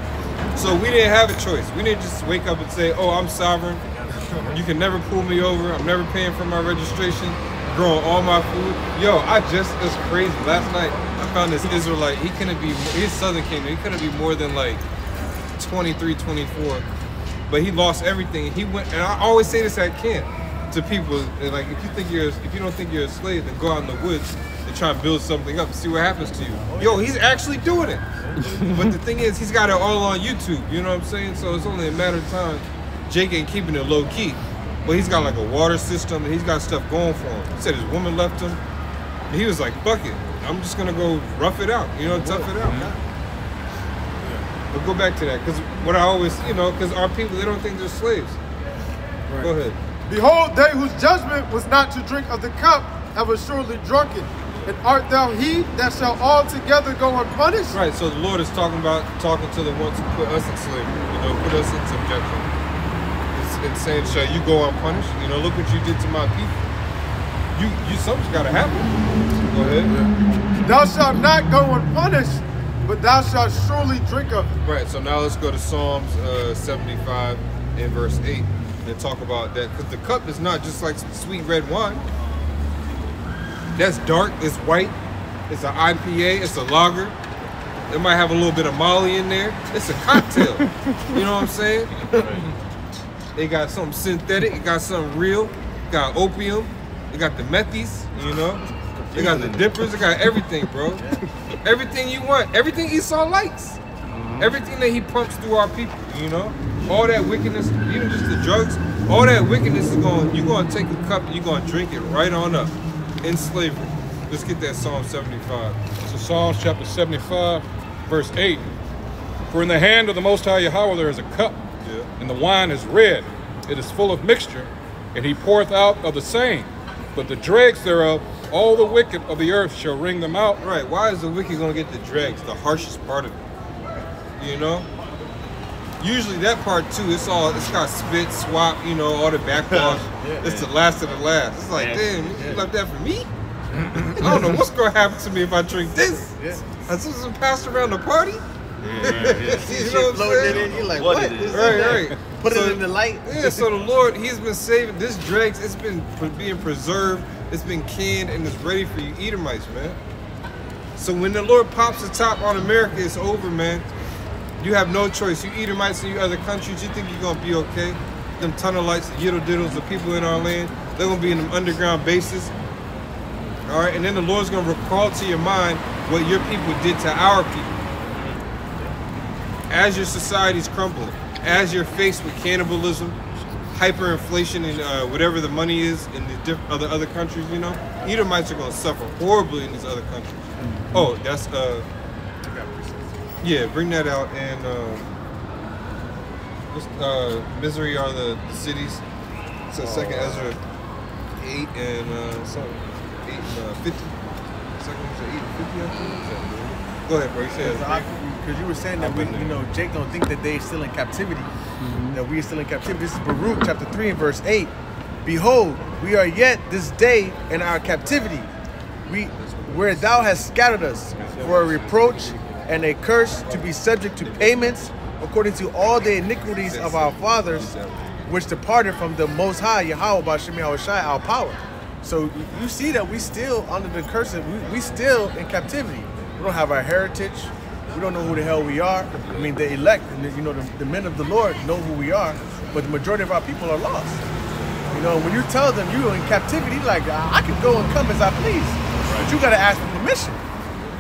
[SPEAKER 5] So we didn't have a choice. We didn't just wake up and say, oh, I'm sovereign. You can never pull me over. I'm never paying for my registration. Growing all my food. Yo, it's crazy. Last night, I found this Israelite. He couldn't be, he's Southern Kingdom. He couldn't be more than like 23, 24. But he lost everything. He went, and I always say this at camp to people, like, if you don't think you're a slave, then go out in the woods and try and build something up and see what happens to you. Yo, he's actually doing it. But the thing is, he's got it all on YouTube. You know what I'm saying? So it's only a matter of time. Jake ain't keeping it low key. But he's got like a water system and he's got stuff going for him. He said his woman left him. And he was like, fuck it. I'm just gonna go rough it out, tough it out. But go back to that, because what I always, because our people, they don't think they're slaves. Right. Go ahead.
[SPEAKER 1] Behold, they whose judgment was not to drink of the cup have assuredly drunk it. And art thou he that shall altogether go unpunished?
[SPEAKER 5] Right, so the Lord is talking to the ones who put us in slavery, put us in subjection. It's saying, shall you go unpunished? Look what you did to my people. Something's gotta happen. Go ahead.
[SPEAKER 1] Thou shalt not go unpunished, but thou shalt surely drink of it.
[SPEAKER 5] Right, so now let's go to Psalms 75 and verse 8 and talk about that. Because the cup is not just like sweet red wine. That's dark, it's white, it's an IPA, it's a lager. It might have a little bit of Molly in there. It's a cocktail. You know what I'm saying? They got something synthetic, it got something real, it got opium, it got the methies, you know? They got the dippers, they got everything, bro. Everything you want, everything Esau likes. Everything that he pumps through our people, you know? All that wickedness, even just the drugs, all that wickedness is going, you're going to take a cup and you're going to drink it right on up in slavery. Let's get that Psalm 75.
[SPEAKER 8] So Psalms chapter 75, verse 8. For in the hand of the Most High Yahweh there is a cup, and the wine is red. It is full of mixture, and he poureth out of the same. But the dregs thereof, all the wicked of the earth shall wring them out.
[SPEAKER 5] Right, why is the wicked going to get the dregs, the harshest part of it? You know? Usually that part too, it's got spit, swap, you know, all the backwash. It's the last of the last. It's like, damn, you left that for me? I don't know what's going to happen to me if I drink this. As soon as I'm passed around the party? You know what I'm saying?
[SPEAKER 6] You're like, what?
[SPEAKER 5] Right.
[SPEAKER 6] Put it in the light.
[SPEAKER 5] Yeah, so the Lord, he's been saving this dregs. It's been being preserved. It's been canned and it's ready for you Edomites, man. So when the Lord pops the top on America, it's over, man. You have no choice. You Edomites in you other countries, you think you're going to be okay? Them tunnelites, the yiddle diddles, the people in our land, they're going to be in them underground bases. All right, and then the Lord's going to recall to your mind what your people did to our people. As your society's crumbling, as you're faced with cannibalism, hyperinflation, and whatever the money is in the other countries, you know, Edomites are going to suffer horribly in these other countries. Oh, that's yeah, bring that out. And misery are the cities. So second Ezra 8 and something 8 and 50. Second Ezra 8 and 50, I think. Go ahead, bro. You said
[SPEAKER 6] because you were saying that Jake don't think that they're still in captivity, that we are still in captivity. This is Baruch chapter 3 and verse 8. Behold, we are yet this day in our captivity, where thou hast scattered us for a reproach and a curse, to be subject to payments according to all the iniquities of our fathers, which departed from the Most High Yahweh B'Shem Yahushai, our power. So you see that we still under the curse. We still in captivity. We don't have our heritage. We don't know who the hell we are. I mean, the elect, and the men of the Lord know who we are, but the majority of our people are lost. You know, when you tell them you're in captivity, like, I can go and come as I please, but you got to ask for permission.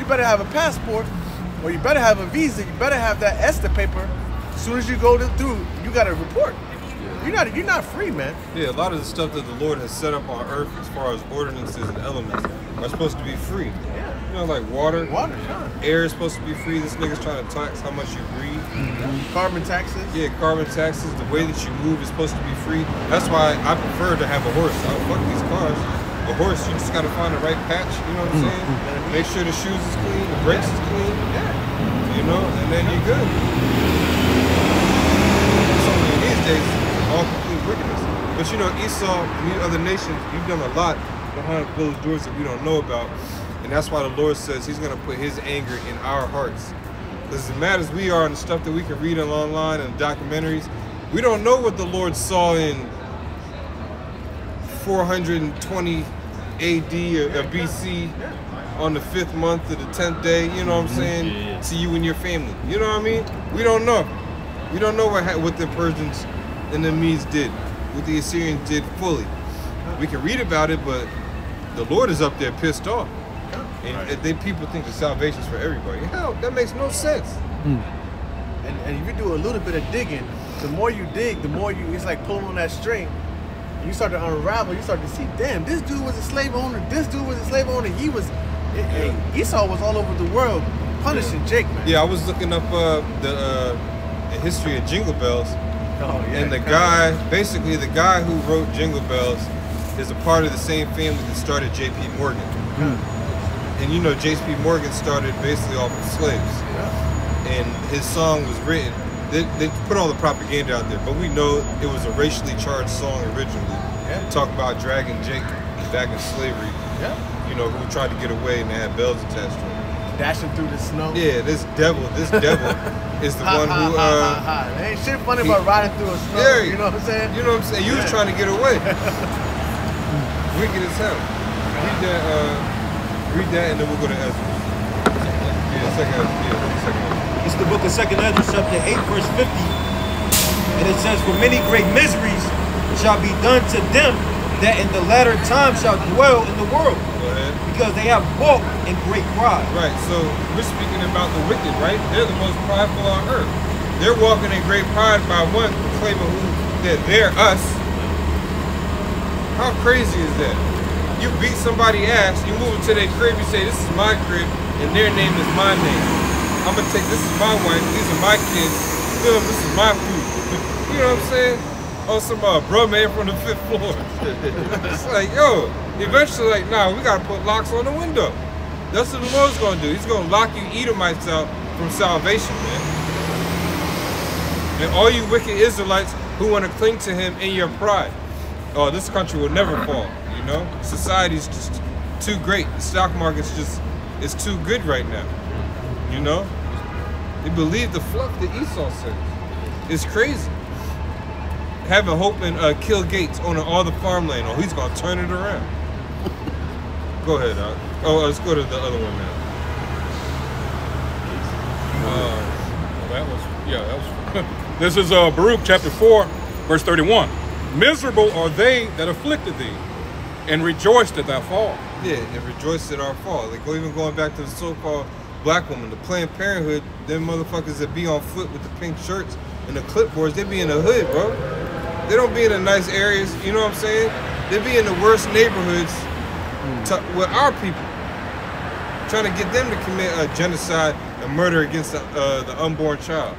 [SPEAKER 6] You better have a passport, or you better have a visa. You better have that ESTA paper. As soon as you go through, you got to report. You're not free, man.
[SPEAKER 5] Yeah, a lot of the stuff that the Lord has set up on earth as far as ordinances and elements are supposed to be free. You know, like water. Air is supposed to be free. This nigga's trying to tax how much you breathe.
[SPEAKER 6] Carbon taxes.
[SPEAKER 5] Yeah, carbon taxes. The way that you move is supposed to be free. That's why I prefer to have a horse. I don't fuck these cars. A horse, you just gotta find the right patch. You know what I'm saying? Make sure the shoes is clean, the brakes is clean. You know, and then you're good. So these days, all complete wickedness. But you know, Esau and these other nations, you've done a lot behind closed doors that we don't know about. And that's why the Lord says he's going to put his anger in our hearts. Because as mad as we are and the stuff that we can read online and documentaries, we don't know what the Lord saw in 420 AD or BC on the 5th month of the 10th day, you know what I'm saying, to you and your family. You know what I mean? We don't know. We don't know what the Persians and the Medes did, what the Assyrians did fully. We can read about it, but the Lord is up there pissed off. And people think the salvation's for everybody. Hell, that makes no sense.
[SPEAKER 6] And if you do a little bit of digging, the more you dig, the more it's like pulling on that string. You start to unravel, you start to see, damn, this dude was a slave owner, this dude was a slave owner, Esau was all over the world punishing Jake, man.
[SPEAKER 5] Yeah, I was looking up the history of Jingle Bells. And the guy who wrote Jingle Bells is a part of the same family that started J.P. Morgan. And you know, J.P. Morgan started basically off of slaves. And his song was written, they put all the propaganda out there, but we know it was a racially charged song originally. Talk about dragging Jake back in slavery. you know, who tried to get away and they had bells attached to them.
[SPEAKER 6] Dashing through the snow.
[SPEAKER 5] Yeah, this devil is the one who
[SPEAKER 6] There ain't shit funny about riding through a snow.
[SPEAKER 5] Yeah,
[SPEAKER 6] you know what I'm saying?
[SPEAKER 5] You know what I'm saying? You was trying to get away. Wicked as hell. Read that, and then we'll go to Ezra. Second.
[SPEAKER 7] It's the book of 2nd Ezra, chapter 8, verse 50. And it says, for many great miseries shall be done to them that in the latter time shall dwell in the world.
[SPEAKER 5] Go ahead.
[SPEAKER 7] Because they have walked in great pride.
[SPEAKER 5] Right, so we're speaking about the wicked, right? They're the most prideful on earth. They're walking in great pride by one, claiming that they're us. How crazy is that? You beat somebody's ass, you move into their crib, you say, this is my crib, and their name is my name. I'm gonna take, this is my wife, these are my kids, this is my food. You know what I'm saying? On some bro man from the 5th floor. It's like, yo, eventually like, nah, we gotta put locks on the window. That's what the Lord's gonna do. He's gonna lock you Edomites out from salvation, man. And all you wicked Israelites who wanna cling to him in your pride. Oh, this country will never fall, you know? Society's just too great. The stock market's just, it's too good right now, you know? They believe the fluff that Esau said. It's crazy. Having hope in Kill Gates owning all the farmland. Oh, he's gonna turn it around. Go ahead, Doc. Oh, let's go to the other one now.
[SPEAKER 8] This is Baruch chapter 4, verse 31. Miserable are they that afflicted thee, and rejoiced at thy fall.
[SPEAKER 5] Yeah, and rejoiced at our fall. Like even going back to the so-called black woman, the Planned Parenthood, them motherfuckers that be on foot with the pink shirts and the clipboards, they be in the hood, bro. They don't be in the nice areas, you know what I'm saying? They be in the worst neighborhoods with our people, trying to get them to commit a genocide and murder against the unborn child.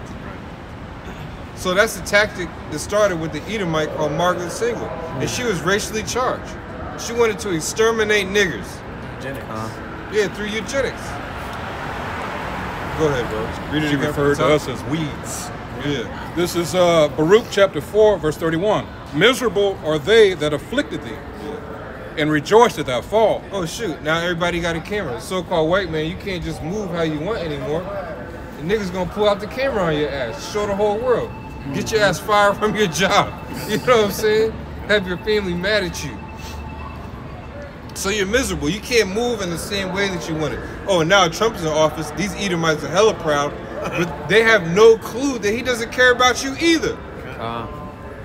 [SPEAKER 5] So that's the tactic that started with the Edomite called Margaret Sanger. And she was racially charged. She wanted to exterminate niggers.
[SPEAKER 6] Eugenics.
[SPEAKER 5] Yeah, through eugenics. Go ahead, bro. Read it
[SPEAKER 8] She
[SPEAKER 5] again
[SPEAKER 8] referred
[SPEAKER 5] from
[SPEAKER 8] to
[SPEAKER 5] the
[SPEAKER 8] us
[SPEAKER 5] top.
[SPEAKER 8] as weeds.
[SPEAKER 5] Yeah.
[SPEAKER 8] This is Baruch chapter 4, verse 31. Miserable are they that afflicted thee, and rejoiced at thy fall.
[SPEAKER 5] Oh shoot, now everybody got a camera. The so-called white man, you can't just move how you want anymore. The niggas gonna pull out the camera on your ass, show the whole world. Get your ass fired from your job. You know what I'm saying? Have your family mad at you. So you're miserable. You can't move in the same way that you wanted. Oh, and now Trump's in office. These Edomites are hella proud, but they have no clue that he doesn't care about you either.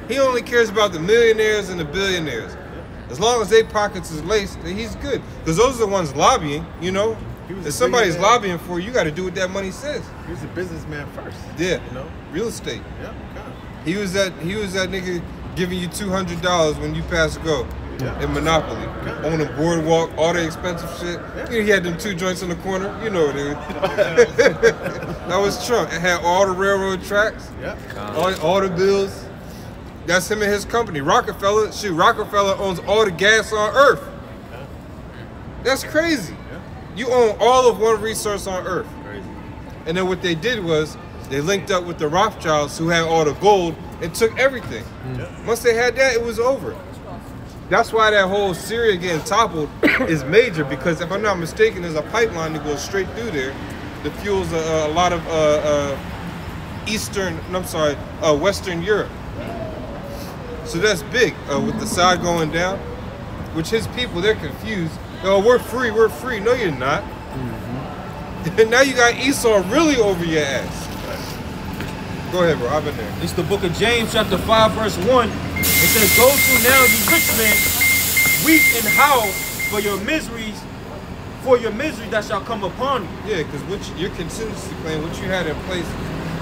[SPEAKER 5] He only cares about the millionaires and the billionaires. As long as their pockets is laced, then he's good. Because those are the ones lobbying, you know? If somebody's lobbying for you, you got to do what that money says.
[SPEAKER 6] He was a businessman first.
[SPEAKER 5] Yeah,
[SPEAKER 6] You know?
[SPEAKER 5] real estate.
[SPEAKER 6] Yeah, kind of.
[SPEAKER 5] He was that nigga giving you $200 when you pass go in Monopoly. On the boardwalk, all the expensive shit. You know, he had them 2 joints in the corner. You know what it is. That was Trump. It had all the railroad tracks, all the bills. That's him and his company. Rockefeller owns all the gas on Earth. That's crazy. You own all of one resource on Earth. And then what they did was they linked up with the Rothschilds who had all the gold and took everything. Once they had that, it was over. That's why that whole Syria getting toppled is major, because if I'm not mistaken, there's a pipeline that goes straight through there that fuels a lot of Western Europe. So that's big with the side going down, which his people, they're confused. Oh, we're free. No, you're not. And now you got Esau really over your ass. Go ahead, bro. I've been there.
[SPEAKER 7] It's the book of James, chapter 5, verse 1. It says, go through now, you rich men, weep and howl for your misery that shall come upon you.
[SPEAKER 5] Yeah, because your contingency plan, what you had in place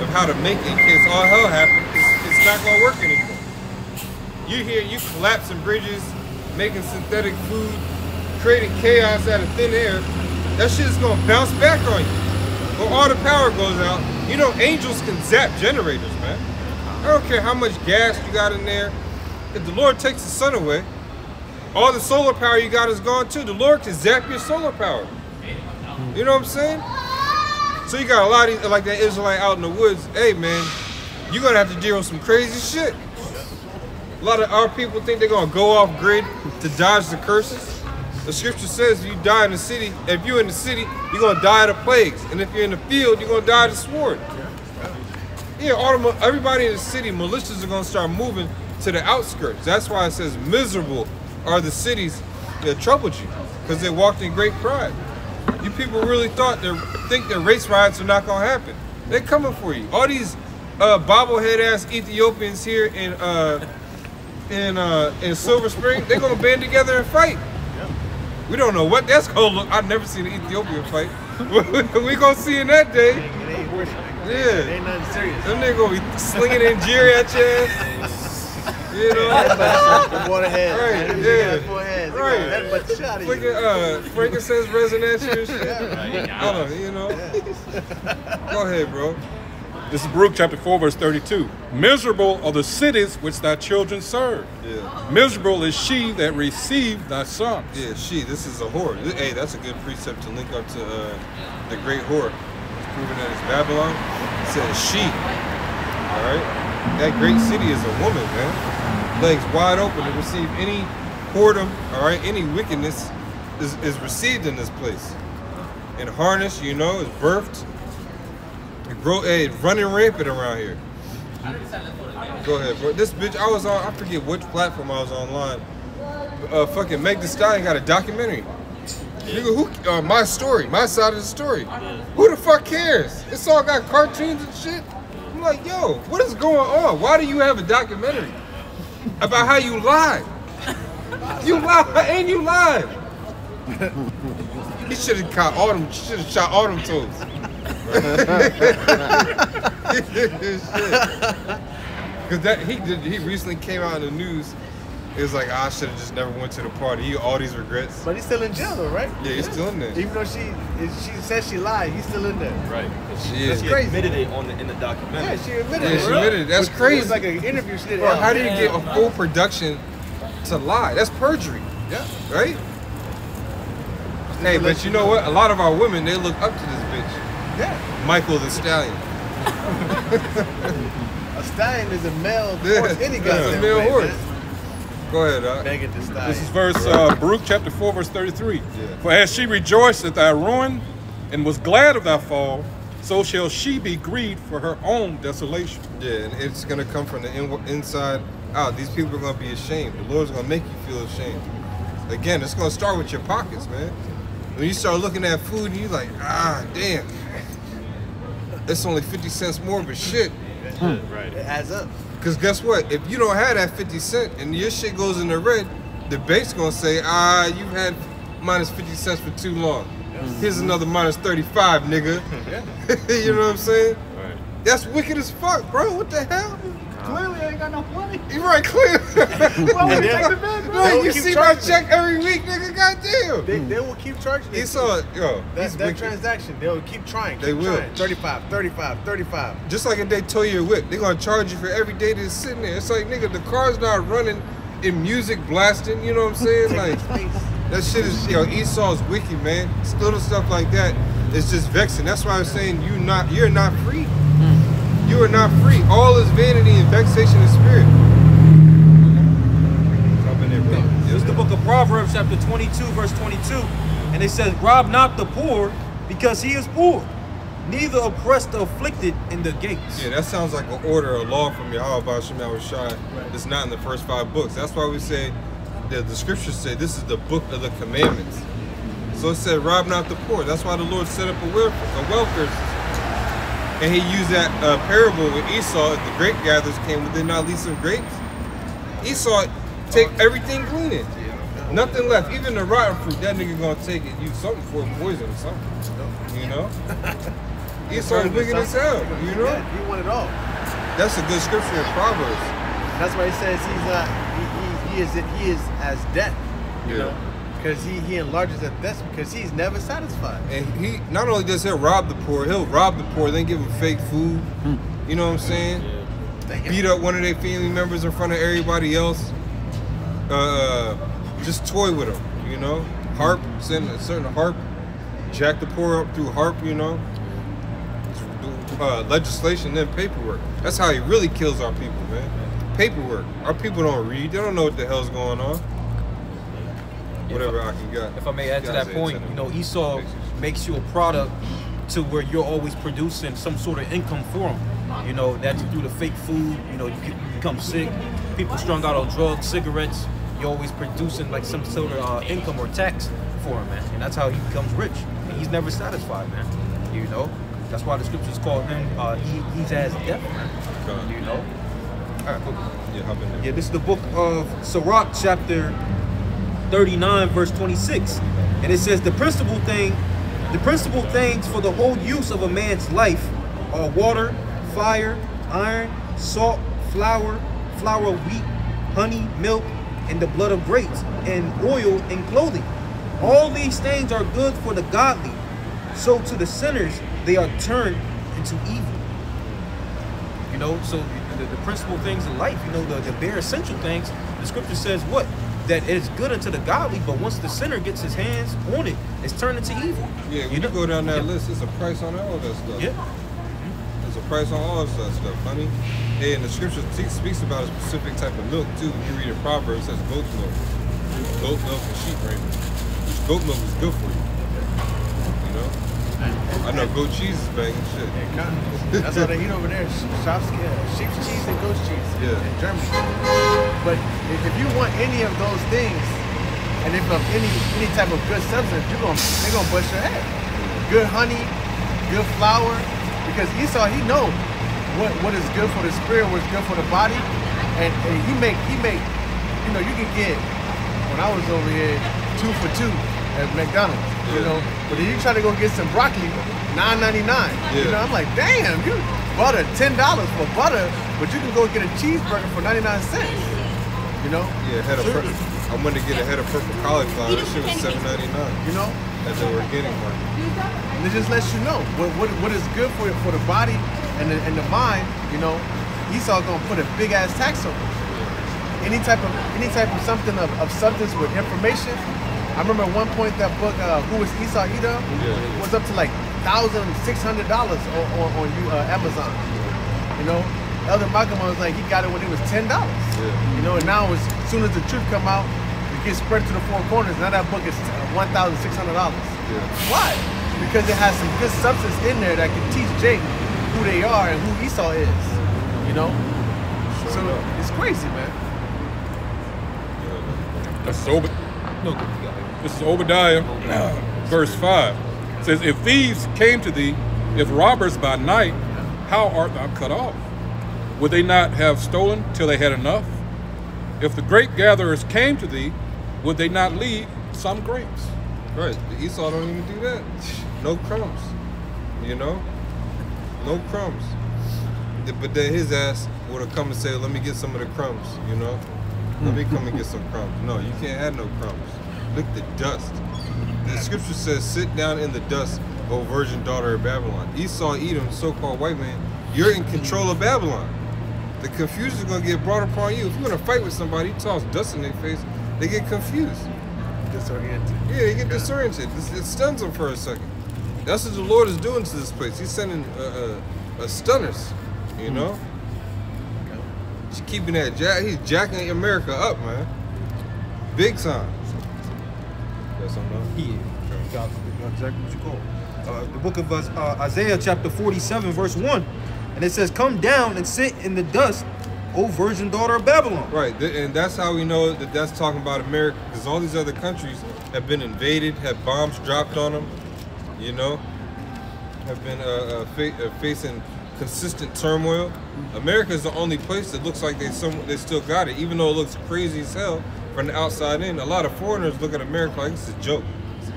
[SPEAKER 5] of how to make it in case all hell happened, it's not going to work anymore. You collapsing bridges, making synthetic food, creating chaos out of thin air. That shit is going to bounce back on you. When all the power goes out, you know angels can zap generators, man. I don't care how much gas you got in there. If the Lord takes the sun away, all the solar power you got is gone too. The Lord can zap your solar power. You know what I'm saying? So you got a lot of, like that Israelite out in the woods. Hey, man, you're going to have to deal with some crazy shit. A lot of our people think they're going to go off grid to dodge the curses. The scripture says if you die in the city, if you're in the city, you're going to die of the plagues. And if you're in the field, you're going to die of the sword. Yeah, everybody in the city, militias are going to start moving to the outskirts. That's why it says miserable are the cities that troubled you, because they walked in great pride. You people really think that race riots are not going to happen. They're coming for you. All these bobblehead-ass Ethiopians here in Silver Spring, they're going to band together and fight. We don't know what that's going to look. I've never seen an Ethiopian fight. We're going to see in that day. Yeah.
[SPEAKER 6] Ain't nothing serious.
[SPEAKER 5] Them niggas going to be slinging injury at your ass. You know?
[SPEAKER 6] Waterhead.
[SPEAKER 5] Right, yeah.
[SPEAKER 6] Foreheads.
[SPEAKER 5] Right.
[SPEAKER 6] That but the shot of you.
[SPEAKER 5] Freaking frankincense resin at you and shit. You know? Go ahead, bro.
[SPEAKER 8] This is Baruch chapter 4, verse 32. Miserable are the cities which thy children serve.
[SPEAKER 5] Yeah.
[SPEAKER 8] Miserable is she that received thy sons.
[SPEAKER 5] Yeah, she. This is a whore. Hey, that's a good precept to link up to the great whore. Proving that it's Babylon. It says she. All right? That great city is a woman, man. Legs wide open to receive any whoredom, all right? Any wickedness is received in this place. And harness, you know, is birthed. Running rampant around here. Go ahead, bro. This bitch, I forget which platform I was online. Fucking Meg Thee Stallion got a documentary. Nigga, who? My story, my side of the story. Who the fuck cares? It's all got cartoons and shit. I'm like, yo, what is going on? Why do you have a documentary about how you lied? You lied, and you lied. He should have caught all them. Should have shot all them toes. Because he recently came out in the news. It was like, I should have just never went to the party. All these regrets.
[SPEAKER 6] But he's still in jail though, right?
[SPEAKER 5] Yeah, he's still in there.
[SPEAKER 6] Even though she said she lied, he's still in there.
[SPEAKER 7] Right.
[SPEAKER 5] Yeah.
[SPEAKER 7] She admitted it in the documentary.
[SPEAKER 6] Yeah, she admitted
[SPEAKER 5] Yeah,
[SPEAKER 6] it.
[SPEAKER 5] she admitted it. That's
[SPEAKER 6] It
[SPEAKER 5] crazy.
[SPEAKER 6] was like an interview she did.
[SPEAKER 5] Bro, how do you get a full production to lie? That's perjury.
[SPEAKER 6] Yeah.
[SPEAKER 5] Right? Hey, but you know what? A lot of our women, they look up to this bitch.
[SPEAKER 6] Yeah.
[SPEAKER 5] Michael the Stallion.
[SPEAKER 6] A stallion is a male
[SPEAKER 5] Yeah.
[SPEAKER 6] horse. Any
[SPEAKER 5] Yeah,
[SPEAKER 6] goddamn
[SPEAKER 5] a male
[SPEAKER 6] way,
[SPEAKER 5] horse.
[SPEAKER 6] man.
[SPEAKER 5] Go ahead, Doc.
[SPEAKER 6] Megan Thee Stallion.
[SPEAKER 8] This is verse Baruch chapter 4, verse 33.
[SPEAKER 5] Yeah.
[SPEAKER 8] For as she rejoiced at thy ruin and was glad of thy fall, so shall she be grieved for her own desolation.
[SPEAKER 5] Yeah, and it's going to come from the inside out. These people are going to be ashamed. The Lord's going to make you feel ashamed. Again, it's going to start with your pockets, man. When you start looking at food and you're like, damn. It's only 50 cents more, but shit.
[SPEAKER 6] Right. It adds up.
[SPEAKER 5] Because guess what? If you don't have that 50 cent and your shit goes in the red, the bank's going to say, you've had minus 50 cents for too long. Here's another minus 35, nigga. You know what I'm saying?
[SPEAKER 8] Right.
[SPEAKER 5] That's wicked as fuck, bro. What the hell?
[SPEAKER 6] Clearly, I ain't got no money.
[SPEAKER 5] You right, clear.
[SPEAKER 6] Well, we take the bed, bro.
[SPEAKER 5] Right,
[SPEAKER 6] They
[SPEAKER 5] you
[SPEAKER 6] will
[SPEAKER 5] see
[SPEAKER 6] keep
[SPEAKER 5] my
[SPEAKER 6] charging
[SPEAKER 5] check every week, nigga. Goddamn.
[SPEAKER 6] They will keep charging.
[SPEAKER 5] He saw it, yo. He's
[SPEAKER 6] That
[SPEAKER 5] wicked.
[SPEAKER 6] transaction, they'll keep trying.
[SPEAKER 5] They will.
[SPEAKER 6] Trying. 35, 35, 35.
[SPEAKER 5] Just like if they tow your whip, they're gonna charge you for every day that's sitting there. It's like, nigga, the car's not running in music blasting. You know what I'm saying? Like that shit is, Esau's wicked, man. It's little stuff like that. It's just vexing. That's why I'm saying you're not free. You are not free. All is vanity and vexation of spirit.
[SPEAKER 7] This is the book of Proverbs, chapter 22, verse 22. And it says, rob not the poor, because he is poor. Neither oppress the afflicted in the gates.
[SPEAKER 5] Yeah, that sounds like an order, a law from Yahweh Shemel Rashad. It's not in the first 5 books. That's why we say, the scriptures say this is the book of the commandments. So it said, rob not the poor. That's why the Lord set up a welfare system. And he used that parable with Esau. If the grape gatherers came, would they not leave some grapes? Esau take everything, clean it. Nothing left. Even the rotten fruit, that nigga gonna take it, use something for it, poison or something. You know? Esau is wicked as hell, you know?
[SPEAKER 6] Yeah, he won it all.
[SPEAKER 5] That's a good scripture in Proverbs.
[SPEAKER 6] That's why he says he is as death. You know? Because he enlarges at death because he's never satisfied.
[SPEAKER 5] And he not only does he rob the poor, he'll rob the poor, then give them fake food. You know what I'm saying? Beat up one of their family members in front of everybody else. Just toy with them, you know? Harp, send a certain harp, jack the poor up through harp, you know? Legislation, then paperwork. That's how he really kills our people, man. Paperwork. Our people don't read. They don't know what the hell's going on. whatever I can get.
[SPEAKER 7] If I may add to that point, you know, Esau makes you a product to where you're always producing some sort of income for him. You know, that's through the fake food. You know, you become sick. People strung out on drugs, cigarettes. You're always producing like some sort of income or tax for him, man. And that's how he becomes rich. And he's never satisfied, man. You know, that's why the scriptures call him, he's as death, man. You know? All right, cool.
[SPEAKER 5] Yeah, hop in there.
[SPEAKER 7] Yeah, this is the book of Sirach, chapter 39, verse 26. And it says, the principal things for the whole use of a man's life are water, fire, iron, salt, flour of wheat, honey, milk, and the blood of grapes, and oil and clothing. All these things are good for the godly. So to the sinners, they are turned into evil. You know, so the principal things in life, you know, the bare essential things, the scripture says what? That it's good unto the godly, but once the sinner gets his hands on it, it's turned into evil.
[SPEAKER 5] Yeah, when you go down that list, it's a price on all that stuff.
[SPEAKER 7] Yeah.
[SPEAKER 5] There's a price on all that stuff, honey. Hey, and the scripture speaks about a specific type of milk too. When you read in Proverbs, it says goat's milk. Goat milk and sheep raiment. Which goat milk is good for you. You know? I know goat cheese is banging shit.
[SPEAKER 6] That's all they eat over there. Sheep's cheese and goat's cheese in Germany. But if you want any of those things, and if any type of good substance, they're gonna bust your head. Good honey, good flour, because Esau, he knows what is good for the spirit, what's good for the body, and he make, you know, you can get, when I was over here, 2 for $2 at McDonald's, you know, but if you try to go get some broccoli, $9.99, you know, I'm like, damn, you butter, $10 for butter, but you can go get a cheeseburger for 99 cents, you know?
[SPEAKER 5] Yeah, I went to get a head of purple cauliflower, that shit was $7.99.
[SPEAKER 6] You know?
[SPEAKER 5] At the organic market.
[SPEAKER 6] And it just lets you know what is good for the body and the mind. You know, Esau gonna put a big ass tax on it. Any type of something of substance with information. I remember at one point that book, Who Was Esau Edom, was up to like $1,600 on Amazon. You know, Elder Malcolm was like, he got it when it was $10. You know, and now as soon as the truth come out, it gets spread to the four corners. Now that book is $1,600. Why? Because it has some good substance in there that can teach Jake who they are and who Esau is. You know? So it's crazy, man.
[SPEAKER 8] This is Obadiah, verse 5. It says, if thieves came to thee, if robbers by night, how art thou cut off? Would they not have stolen till they had enough? If the grape gatherers came to thee, would they not leave some grapes?
[SPEAKER 5] Right, the Esau don't even do that. No crumbs, you know? No crumbs. But then his ass would have come and say, let me get some of the crumbs, you know? Let me come and get some crumbs. No, you can't have no crumbs. Lick the dust. The scripture says, sit down in the dust, O virgin daughter of Babylon. Esau, Edom, so-called white man, you're in control of Babylon. The confusion is going to get brought upon you. If you're going to fight with somebody, you toss dust in their face, they get confused.
[SPEAKER 6] Disoriented.
[SPEAKER 5] Yeah, they get disoriented. It stuns them for a second. That's what the Lord is doing to this place. He's sending stunners, you know? He's keeping that he's jacking America up, man. Big time. Got something else?
[SPEAKER 7] Yeah. Got exactly what you call. The book of Isaiah, chapter 47, verse 1. And it says, come down and sit in the dust, O virgin daughter of Babylon.
[SPEAKER 5] Right, and that's how we know that that's talking about America, because all these other countries have been invaded, have bombs dropped on them, you know, have been facing consistent turmoil. America is the only place that looks like they still got it, even though it looks crazy as hell from the outside in. A lot of foreigners look at America like it's a joke.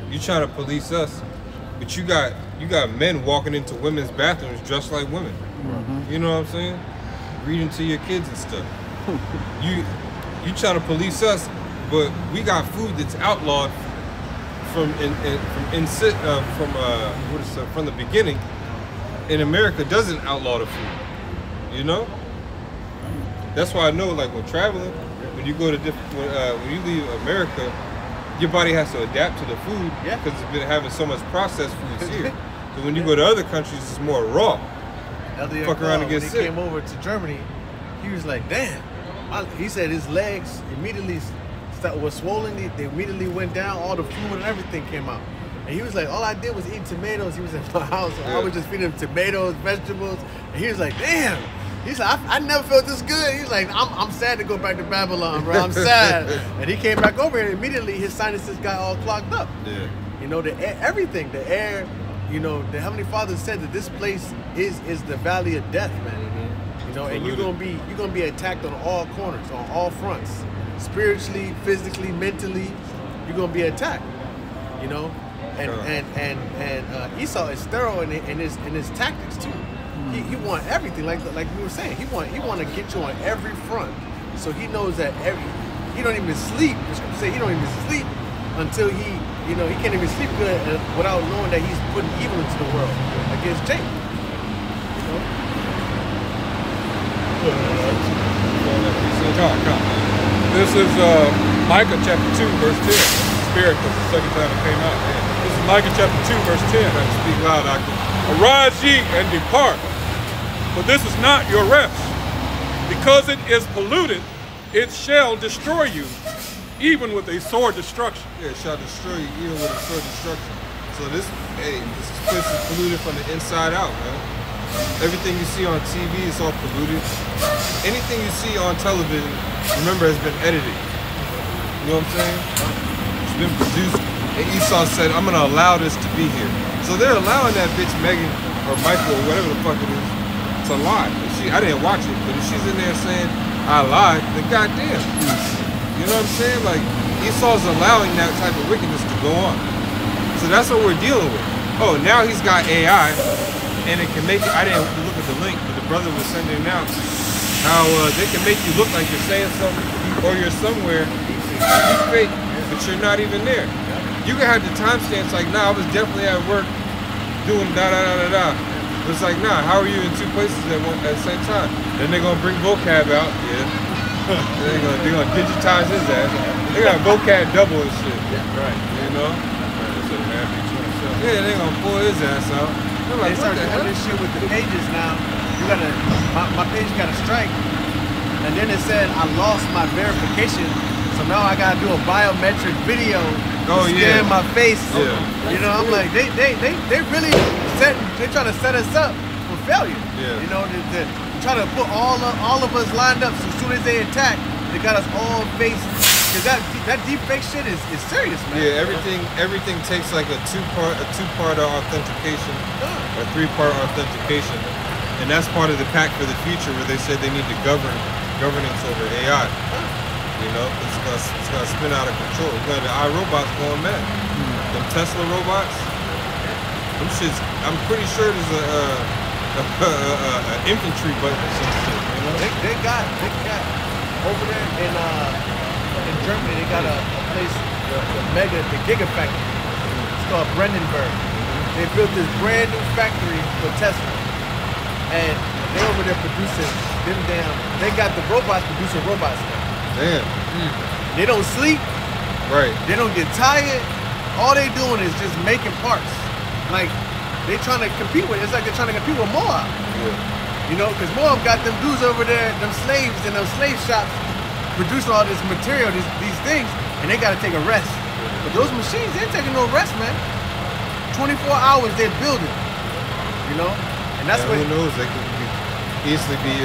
[SPEAKER 5] You trying to police us, but you got men walking into women's bathrooms dressed like women. You know what I'm saying? Reading to your kids and stuff. You trying to police us, but we got food that's outlawed from the beginning. And America doesn't outlaw the food. You know? That's why I know, like when traveling, when you go to when you leave America, your body has to adapt to the food because it's been having so much processed foods here. So when you go to other countries, it's more raw. Fuck around and get sick.
[SPEAKER 6] When he came over to Germany, he was like, damn. He said his legs immediately was swollen, they immediately went down. All the fluid and everything came out. And he was like, all I did was eat tomatoes. He was in my house. So I was just feeding him tomatoes, vegetables. And he was like, damn. He's like, I never felt this good. He's like, I'm sad to go back to Babylon, bro. I'm sad. And he came back over here, and immediately his sinuses got all clogged up.
[SPEAKER 5] Yeah.
[SPEAKER 6] You know, the air, everything, the air. You know, the Heavenly Father said that this place is the valley of death, man. You know, and you're gonna be attacked on all corners, on all fronts, spiritually, physically, mentally. You're gonna be attacked. You know, and Esau is thorough in his tactics too. He want everything, like we were saying. He want to get you on every front. So he knows that he don't even sleep. The scripture say he don't even sleep until he can't even sleep good without knowing that he's putting evil into the world against Jacob. You know.
[SPEAKER 8] This is Micah chapter 2, verse 10. Spirit, because the second time it came out. This is Micah chapter 2, verse 10.
[SPEAKER 5] Speak loud, Doctor.
[SPEAKER 8] Arise ye and depart, for this is not your rest. Because it is polluted, it shall destroy you, even with a sword destruction.
[SPEAKER 5] Yeah, it shall destroy you even with a sword destruction. So this place is polluted from the inside out, man. Everything you see on TV is all polluted. Anything you see on television, remember, has been edited. You know what I'm saying? It's been produced. And Esau said, I'm gonna allow this to be here. So they're allowing that bitch Megan or Michael or whatever the fuck it is to lie. I didn't watch it, but if she's in there saying I lied, then goddamn. You know what I'm saying? Like, Esau's allowing that type of wickedness to go on. So that's what we're dealing with. Oh, now he's got AI, and it can make it, I didn't look at the link, but the brother was sending it out, how they can make you look like you're saying something, or you're somewhere, you fake, but you're not even there. You can have the timestamps like, nah, I was definitely at work doing da-da-da-da-da. It's like, nah, how are you in two places at the same time? Then they're gonna bring vocab out, yeah. They're gonna digitize his ass. They got vocab double and shit. Yeah, right. You know? Yeah, they're gonna pull his ass out. They're like,
[SPEAKER 6] they start doing this shit with the pages now. You gotta, my page got a strike. And then it said I lost my verification. So now I gotta do a biometric video.
[SPEAKER 5] Oh,
[SPEAKER 6] scan my face.
[SPEAKER 5] Yeah.
[SPEAKER 6] You know, I'm like, they really they're trying to set us up for failure.
[SPEAKER 5] Yeah.
[SPEAKER 6] You know, they're trying to put all of us lined up. So as soon as they attack, they got us all faced. Cause that deep fake shit is serious, man.
[SPEAKER 5] Yeah, everything takes like a two-part authentication, or three-part authentication, and that's part of the pact for the future, where they said they need to governance over AI. You know, it's gonna spin out of control. The iRobots going mad. Them Tesla robots. Them shits. I'm pretty sure there's a infantry button or some shit. You know?
[SPEAKER 6] They got over there in Germany. They got a place, the Gigafactory. It's called Brandenburg. They built this brand new factory for Tesla, and they over there producing them damn. They got the robots producing robots now.
[SPEAKER 5] Damn.
[SPEAKER 6] They don't sleep.
[SPEAKER 5] Right.
[SPEAKER 6] They don't get tired. All they doing is just making parts. Like, they trying to compete with, it's like they're trying to compete with Moab.
[SPEAKER 5] Yeah.
[SPEAKER 6] You know, because Moab got them dudes over there, them slaves in those slave shops, producing all this material, these things, and they got to take a rest. But those machines, they ain't taking no rest, man. 24 hours they're building. You know? And that's what.
[SPEAKER 5] Who knows? They could easily be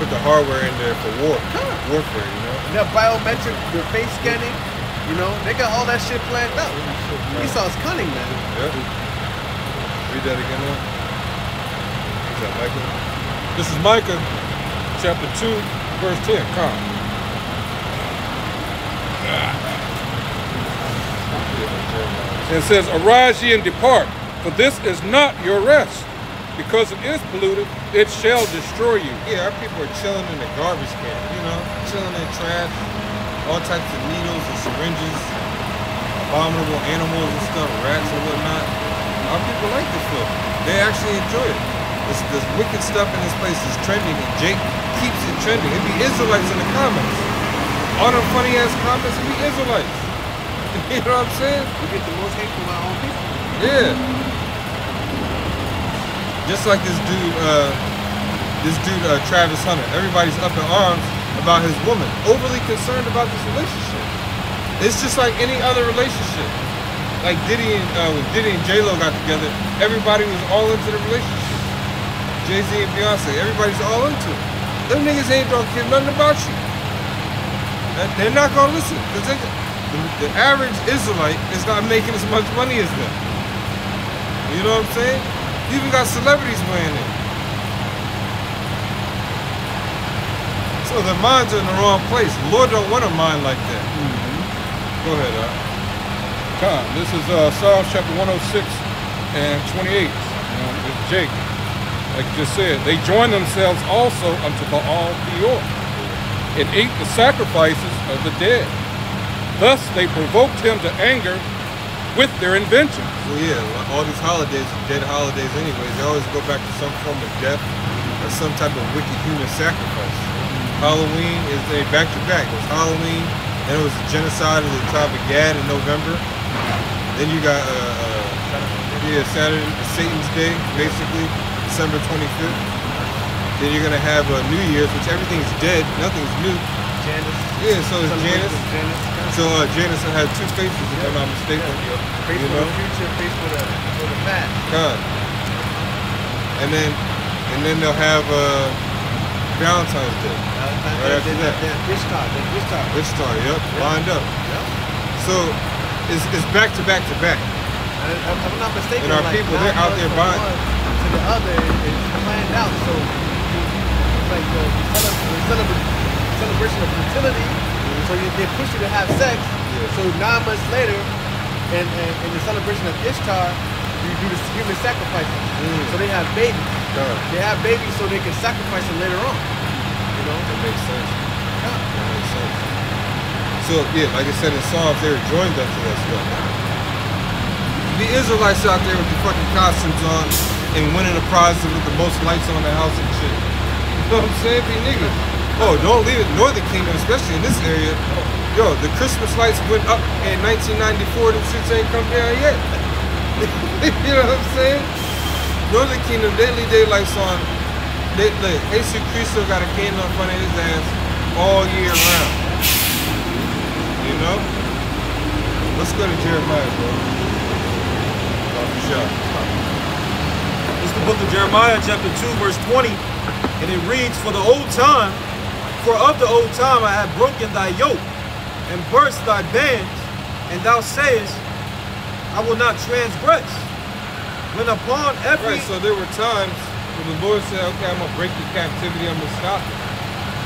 [SPEAKER 5] put the hardware in there for warfare, you know?
[SPEAKER 6] That biometric, the face scanning, you know, they got all that shit planned out. Esau's cunning, man.
[SPEAKER 5] Yep. Read that again, man. Is that Micah?
[SPEAKER 8] This is Micah chapter 2, verse 10. Come. It says, arise ye and depart, for this is not your rest. Because it is polluted, it shall destroy you.
[SPEAKER 5] Yeah, our people are chilling in the garbage can, you know, chilling in trash, all types of needles and syringes, abominable animals and stuff, rats and whatnot. Our people like this stuff. They actually enjoy it. This wicked stuff in this place is trending, and Jake keeps it trending. It be Israelites in the comments. All them funny ass comments, it be Israelites. You know what I'm saying?
[SPEAKER 6] We get the most hate from our own people.
[SPEAKER 5] Yeah. Just like this dude Travis Hunter. Everybody's up in arms about his woman, overly concerned about this relationship. It's just like any other relationship. Like Diddy and when Diddy and J-Lo got together, everybody was all into the relationship. Jay-Z and Beyonce, everybody's all into it. Them niggas ain't don't care nothing about you. They're not gonna listen because the average Israelite is not making as much money as them. You know what I'm saying? You even got celebrities wearing it. So their minds are in the wrong place. The Lord don't want a mind like that. Go ahead,
[SPEAKER 8] Come. This is Psalms chapter 106 and 28. With Jake, like you just said, they joined themselves also unto Baal Peor and ate the sacrifices of the dead. Thus they provoked him to anger with their inventions.
[SPEAKER 5] Well, yeah, all these holidays are dead holidays anyways. They always go back to some form of death or some type of wicked human sacrifice. Halloween is a back-to-back. It was Halloween, then it was the genocide of the tribe of Gad in November. Then you got Saturday, Satan's Day, basically, December 25th. Then you're gonna have New Year's, which everything's dead, nothing's new.
[SPEAKER 6] Janus.
[SPEAKER 5] Yeah, so it's Janus. So Janus had two faces, if I'm not mistaken.
[SPEAKER 6] Face
[SPEAKER 5] You
[SPEAKER 6] for
[SPEAKER 5] know?
[SPEAKER 6] the future, face for the past.
[SPEAKER 5] God. And then they'll have Valentine's Day. Right after that. Ishtar, yep, lined up.
[SPEAKER 6] Yep.
[SPEAKER 5] So it's back to back to back.
[SPEAKER 6] I'm not mistaken.
[SPEAKER 5] And our
[SPEAKER 6] like
[SPEAKER 5] people, they're out there buying.
[SPEAKER 6] one to the other is planned out. So it's like the celebration of fertility. So they push you to have sex.
[SPEAKER 5] Yeah.
[SPEAKER 6] So 9 months later, and in the celebration of Ishtar, you do the human sacrifices. So they have babies.
[SPEAKER 5] God.
[SPEAKER 6] They have babies so they can sacrifice them later on. You know?
[SPEAKER 5] That makes sense.
[SPEAKER 6] Yeah.
[SPEAKER 5] That makes sense. So yeah, like I said in Psalms, they were joined up to that stuff. The Israelites out there with the fucking costumes on and winning the prizes with the most lights on the house and shit. You know what I'm saying? Be niggas. Oh, don't leave it. Northern Kingdom, especially in this area. Yo, the Christmas lights went up in 1994. Them shits ain't come down yet. You know what I'm saying? Northern Kingdom, they leave their lights on. Jesus Cristo got a candle in front of his ass all year round. You know? Let's go to Jeremiah, bro. Sure.
[SPEAKER 7] It's the book of Jeremiah, chapter 2, verse 20, and it reads, for of the old time I have broken thy yoke, and burst thy bands, and thou sayest, I will not transgress. When upon every...
[SPEAKER 5] Right, so there were times when the Lord said, okay, I'm going to break your captivity, I'm going to stop it.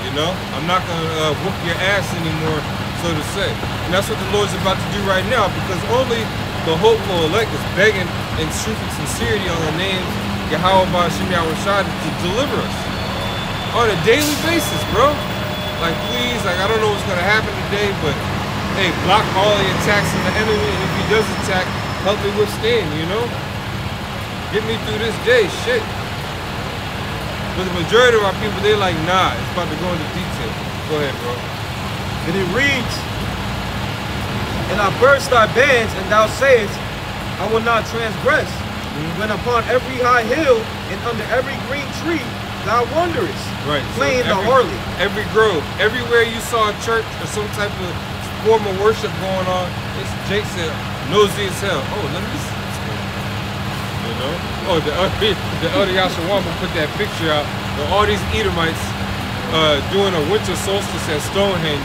[SPEAKER 5] You know? I'm not going to whoop your ass anymore, so to say. And that's what the Lord's about to do right now, because only the hopeful elect is begging in truth and sincerity on the name Yahweh Ba'Shem Yahushua to deliver us on a daily basis, bro. Like, please, like, I don't know what's gonna happen today, but hey, block all the attacks of the enemy, and if he does attack, help me withstand, you know? Get me through this day, shit. But the majority of our people, they're like, nah, it's about to go into detail. Go ahead, bro.
[SPEAKER 7] And it reads, and I burst thy bands, and thou sayest, I will not transgress. When upon every high hill and under every green tree thou wanderest,
[SPEAKER 5] right,
[SPEAKER 7] playing
[SPEAKER 5] so
[SPEAKER 7] the harlot.
[SPEAKER 5] Every grove, everywhere you saw a church or some type of form of worship going on, it's Jake said, nosy as hell. Oh, let me see what's going on. You know? Oh, the other Yashawama put that picture out of all these Edomites doing a winter solstice at Stonehenge.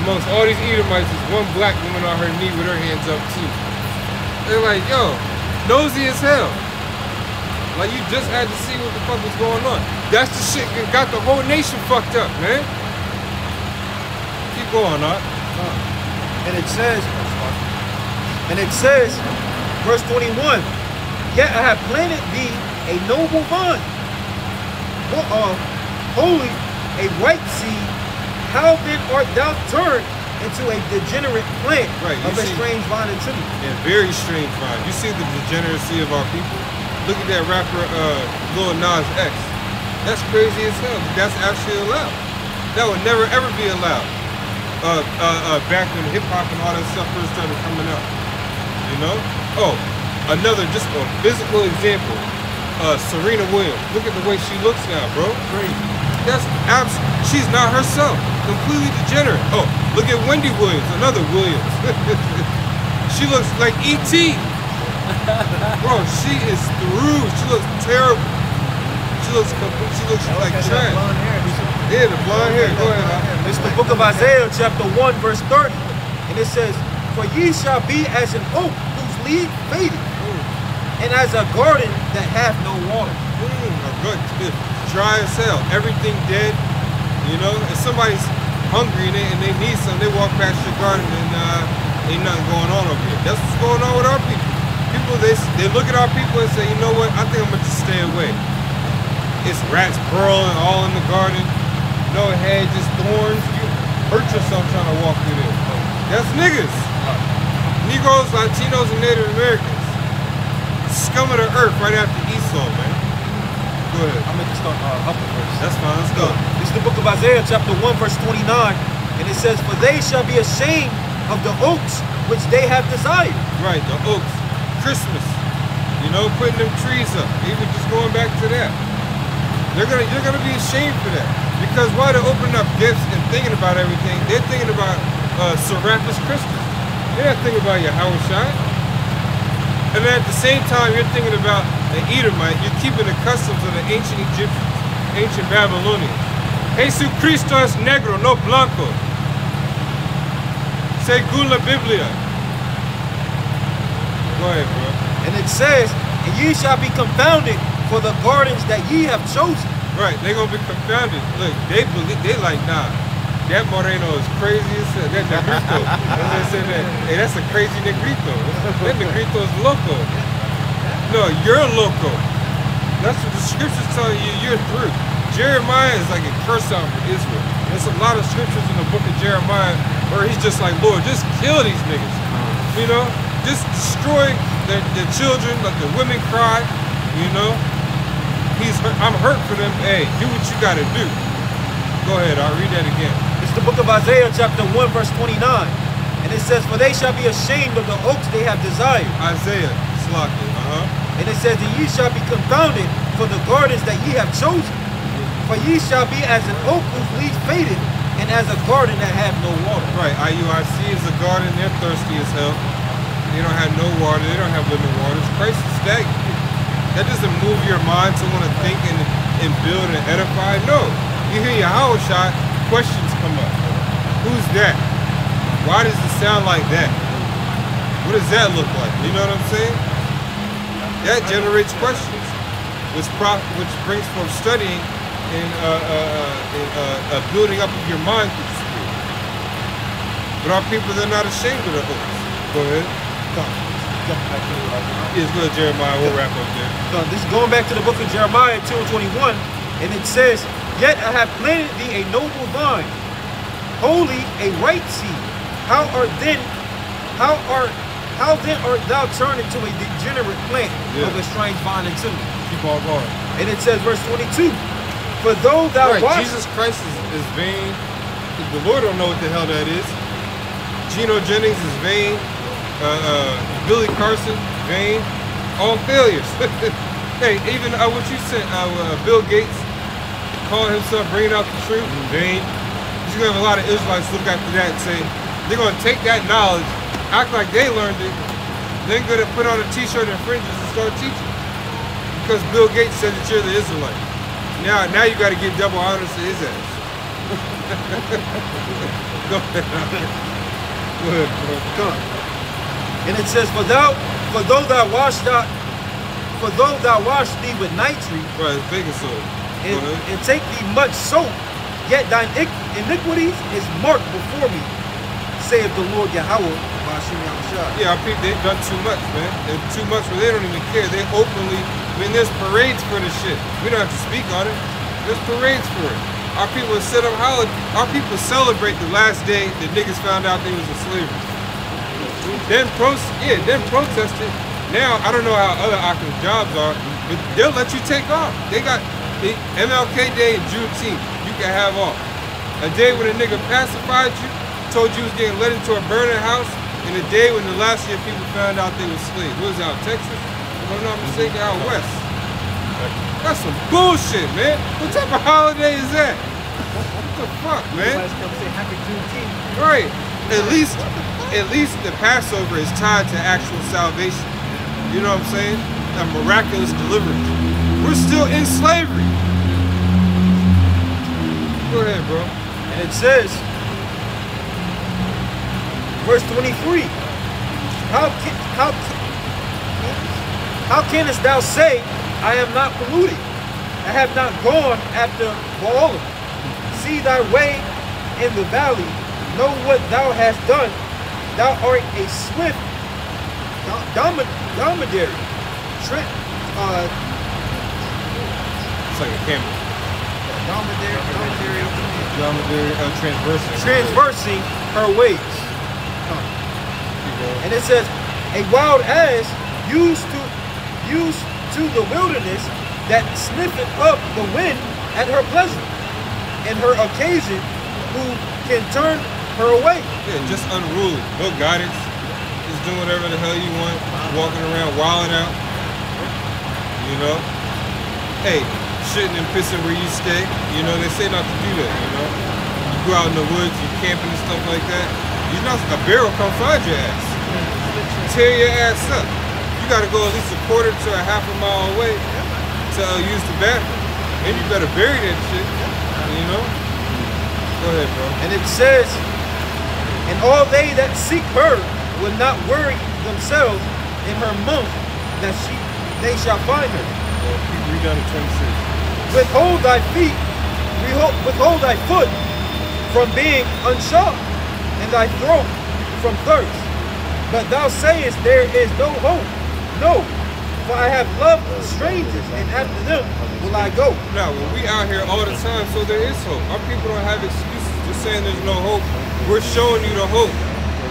[SPEAKER 5] Amongst all these Edomites, there's one black woman on her knee with her hands up too. They're like, yo, nosy as hell. Like, you just had to see what the fuck was going on. That's the shit that got the whole nation fucked up, man. Keep going, Art.
[SPEAKER 7] And it says, verse 21, yet I have planted thee a noble vine, holy, a right seed. How then art thou turned into a degenerate plant of a strange vine unto me?
[SPEAKER 5] Yeah, very strange vine. You see the degeneracy of our people? Look at that rapper, Lil Nas X. That's crazy as hell. That's actually allowed. That would never ever be allowed. Back when hip hop and all that stuff first started coming up. You know? Oh, another just a physical example. Serena Williams. Look at the way she looks now, bro.
[SPEAKER 7] Crazy.
[SPEAKER 5] That's absolutely. She's not herself. Completely degenerate. Oh, look at Wendy Williams, another Williams. She looks like E.T. Bro, she is through. She looks terrible. She looks like trash. Yeah, the blonde hair. Go ahead.
[SPEAKER 7] It's the book of Isaiah, chapter 1, verse 30. And it says, "For ye shall be as an oak whose leaf fadeth, and as a garden that hath no water."
[SPEAKER 5] Good. Dry as hell. Everything dead. You know, if somebody's hungry and they need something, they walk past your garden and ain't nothing going on over here. That's what's going on with our people. People, they look at our people and say, you know what, I think I'm going to just stay away. It's rats burrowing all in the garden. No head, just thorns. You hurt yourself trying to walk through there. That's niggas. Negroes, Latinos, and Native Americans. Scum of the earth right after Esau, man. Go ahead.
[SPEAKER 7] I'm going to start up first.
[SPEAKER 5] That's fine, let's go.
[SPEAKER 7] This is the book of Isaiah, chapter 1, verse 29. And it says, "For they shall be ashamed of the oaks which they have desired."
[SPEAKER 5] Right, the oaks. Christmas. You know, putting them trees up. Even just going back to that. You're gonna be ashamed for that. Because while they're opening up gifts and thinking about everything, they're thinking about Serapis Christus. They're not thinking about your Howard Shine. And then at the same time, you're thinking about an Edomite. You're keeping the customs of the ancient Egyptians, ancient Babylonians. Jesus Cristo es negro, no blanco. Según la Biblia. Go ahead, bro.
[SPEAKER 7] And it says, "And ye shall be confounded for the gardens that ye have chosen."
[SPEAKER 5] Right, they're gonna be confounded. Look, they like, nah, that Moreno is crazy as hell. That Negrito. They said that, hey, that's a crazy Negrito. That Negrito is loco. No, you're loco. That's what the scriptures tell you, you're through. Jeremiah is like a curse out for Israel. There's a lot of scriptures in the book of Jeremiah where he's just like, Lord, just kill these niggas. You know? Just destroy their children, let the women cry, you know? I'm hurt for them. Hey, do what you gotta do. Go ahead, I'll read that again.
[SPEAKER 7] It's the book of Isaiah, chapter 1, verse 29. And it says, "For they shall be ashamed of the oaks they have desired."
[SPEAKER 5] Isaiah, Slaki,
[SPEAKER 7] And it says, "And ye shall be confounded for the gardens that ye have chosen. For ye shall be as an oak whose leaf faded, and as a garden that hath no water."
[SPEAKER 5] Right, IUIC is a garden, they're thirsty as hell. They don't have no water, they don't have living waters. Christ is stagnant. That doesn't move your mind to want to think and build and edify. No. You hear your Howard shot, questions come up. Who's that? Why does it sound like that? What does that look like? You know what I'm saying? That generates questions, which brings forth studying and building up of your mind through the Spirit. But our people, they're not ashamed of the oaks. Go ahead. Yes, go ahead, Jeremiah. We'll wrap up there.
[SPEAKER 7] So this is going back to the book of Jeremiah 2:21, and it says, "Yet I have planted thee a noble vine, holy, a right seed. How then art thou turned into a degenerate plant of a strange vine into?"
[SPEAKER 5] Keep on going.
[SPEAKER 7] And it says, verse 22, "For though thou
[SPEAKER 5] right, Jesus Christ is vain. The Lord don't know what the hell that is. Geno Jennings is vain. Billy Carson, vain. All failures. Hey, even what you said, Bill Gates calling himself bringing out the truth, vain. You're gonna have a lot of Israelites look after that and say they're gonna take that knowledge, act like they learned it, then go to put on a t-shirt and fringes and start teaching. Because Bill Gates said that you're the Israelite. Now you got to give double honors to his ass. Go ahead. Go ahead, bro.
[SPEAKER 7] Come on. And it says, "For though thou wash thee with nitrate,
[SPEAKER 5] Right, it's baking soda.
[SPEAKER 7] and take thee much soap, yet thine iniquities is marked before me, saith the Lord Yahweh."
[SPEAKER 5] Yeah, our people, they've done too much, man. They're too much where they don't even care. They openly, there's parades for this shit. We don't have to speak on it. There's parades for it. Our people set up holidays. Our people celebrate the last day that niggas found out they was in slavery. Then protested. Now, I don't know how other Occam's jobs are, but they'll let you take off. They got MLK Day and Juneteenth. You can have off. A day when a nigga pacified you, told you was getting led into a burning house, and a day when the last year people found out they were slaves. What was it, out Texas? If I'm not mistaken, out west. That's some bullshit, man. What type of holiday is that? the fuck, man?
[SPEAKER 6] Everybody's come say Happy Juneteenth.
[SPEAKER 5] Right. At least the Passover is tied to actual salvation. You know what I'm saying? A miraculous deliverance. We're still in slavery. Go ahead, bro.
[SPEAKER 7] And it says, verse 23, how canst thou say, I am not polluted? I have not gone after Baalim. See thy way in the valley. Know what thou hast done. Thou art a swift dromedary.
[SPEAKER 5] It's like a camel.
[SPEAKER 7] Dromedary,
[SPEAKER 5] Transversing.
[SPEAKER 7] transversing her ways. And it says, a wild ass used to the wilderness that sniffeth up the wind at her pleasure, and her occasion who can turn her away.
[SPEAKER 5] Yeah, just unruly. No guidance. Just doing whatever the hell you want. Walking around, wilding out. You know? Hey, shitting and pissing where you stay. You know, they say not to do that, you know? You go out in the woods, you camping and stuff like that. You're not, a bear will come find your ass. Tear your ass up. You gotta go at least a quarter to a half a mile away to use the bathroom. And you better bury that shit. You know? Go ahead, bro.
[SPEAKER 7] And it says, and all they that seek her will not worry themselves in her month that they shall find her.
[SPEAKER 5] Read down to 26.
[SPEAKER 7] Withhold thy feet, withhold thy foot from being unshod, and thy throat from thirst. But thou sayest, there is no hope. No, for I have loved strangers, and after them will I go.
[SPEAKER 5] Now, when we out here all the time, so there is hope. Our people don't have excuses just saying there's no hope. We're showing you the hope.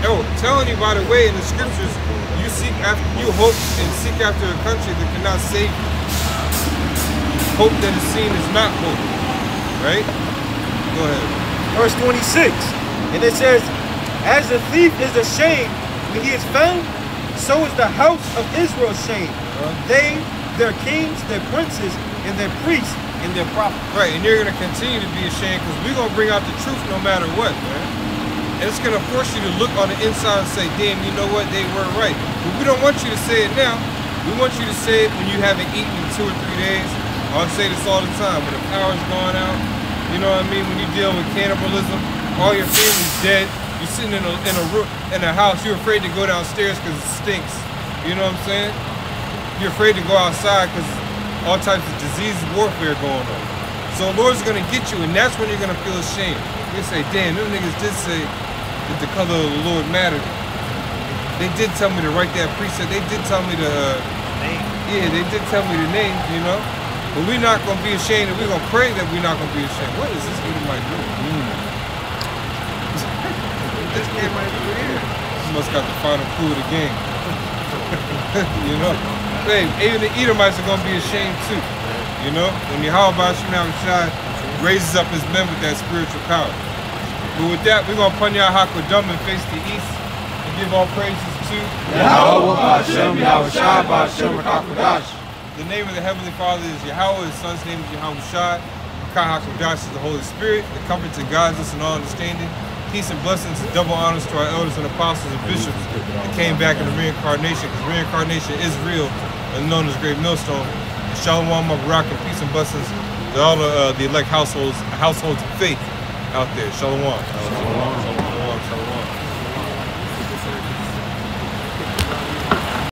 [SPEAKER 5] Oh, telling you, by the way, in the scriptures, you hope and seek after a country that cannot save you. Hope that is seen is not hope. Right? Go ahead.
[SPEAKER 7] Verse 26, and it says, as the thief is ashamed when he is found, so is the house of Israel ashamed. They, their kings, their princes, and their priests, and their prophets.
[SPEAKER 5] Right, and you're going to continue to be ashamed because we're going to bring out the truth no matter what, man. And it's going to force you to look on the inside and say, damn, you know what, they were right. But we don't want you to say it now. We want you to say it when you haven't eaten in 2 or 3 days. I say this all the time, when the power's gone out, you know what I mean? When you're dealing with cannibalism, all your family's dead. You're sitting in a house, you're afraid to go downstairs because it stinks. You know what I'm saying? You're afraid to go outside because all types of disease warfare going on. So the Lord's gonna get you, and that's when you're gonna feel ashamed. You say, damn, them niggas did say that the color of the Lord mattered. They did tell me to write that precept. They did tell me to name. Yeah, they did tell me the name, you know? But we're not gonna be ashamed, and we're gonna pray that we're not gonna be ashamed. What is this Edomite doing? This kid might be here. He must got the final clue of the game. You know? Hey, even the Edomites are gonna be ashamed too. You know? When Yahweh Shai raises up his men with that spiritual power. But with that, we're gonna pun HaKodam and face the east and give all praises to
[SPEAKER 3] Yahweh Hashem, Yahweh Shai, Hashem HaKodash.
[SPEAKER 5] The name of the Heavenly Father is Yahweh, his son's name is Yahweh Shai. Kai HaKodash is the Holy Spirit, the comforts and guides us in all understanding. Peace and blessings and double honors to our elders and apostles and bishops that came back in the reincarnation, because reincarnation is real and known as Great Millstone. And Shalom, Mabarak, and peace and blessings to all the elect households of faith out there. Shalom.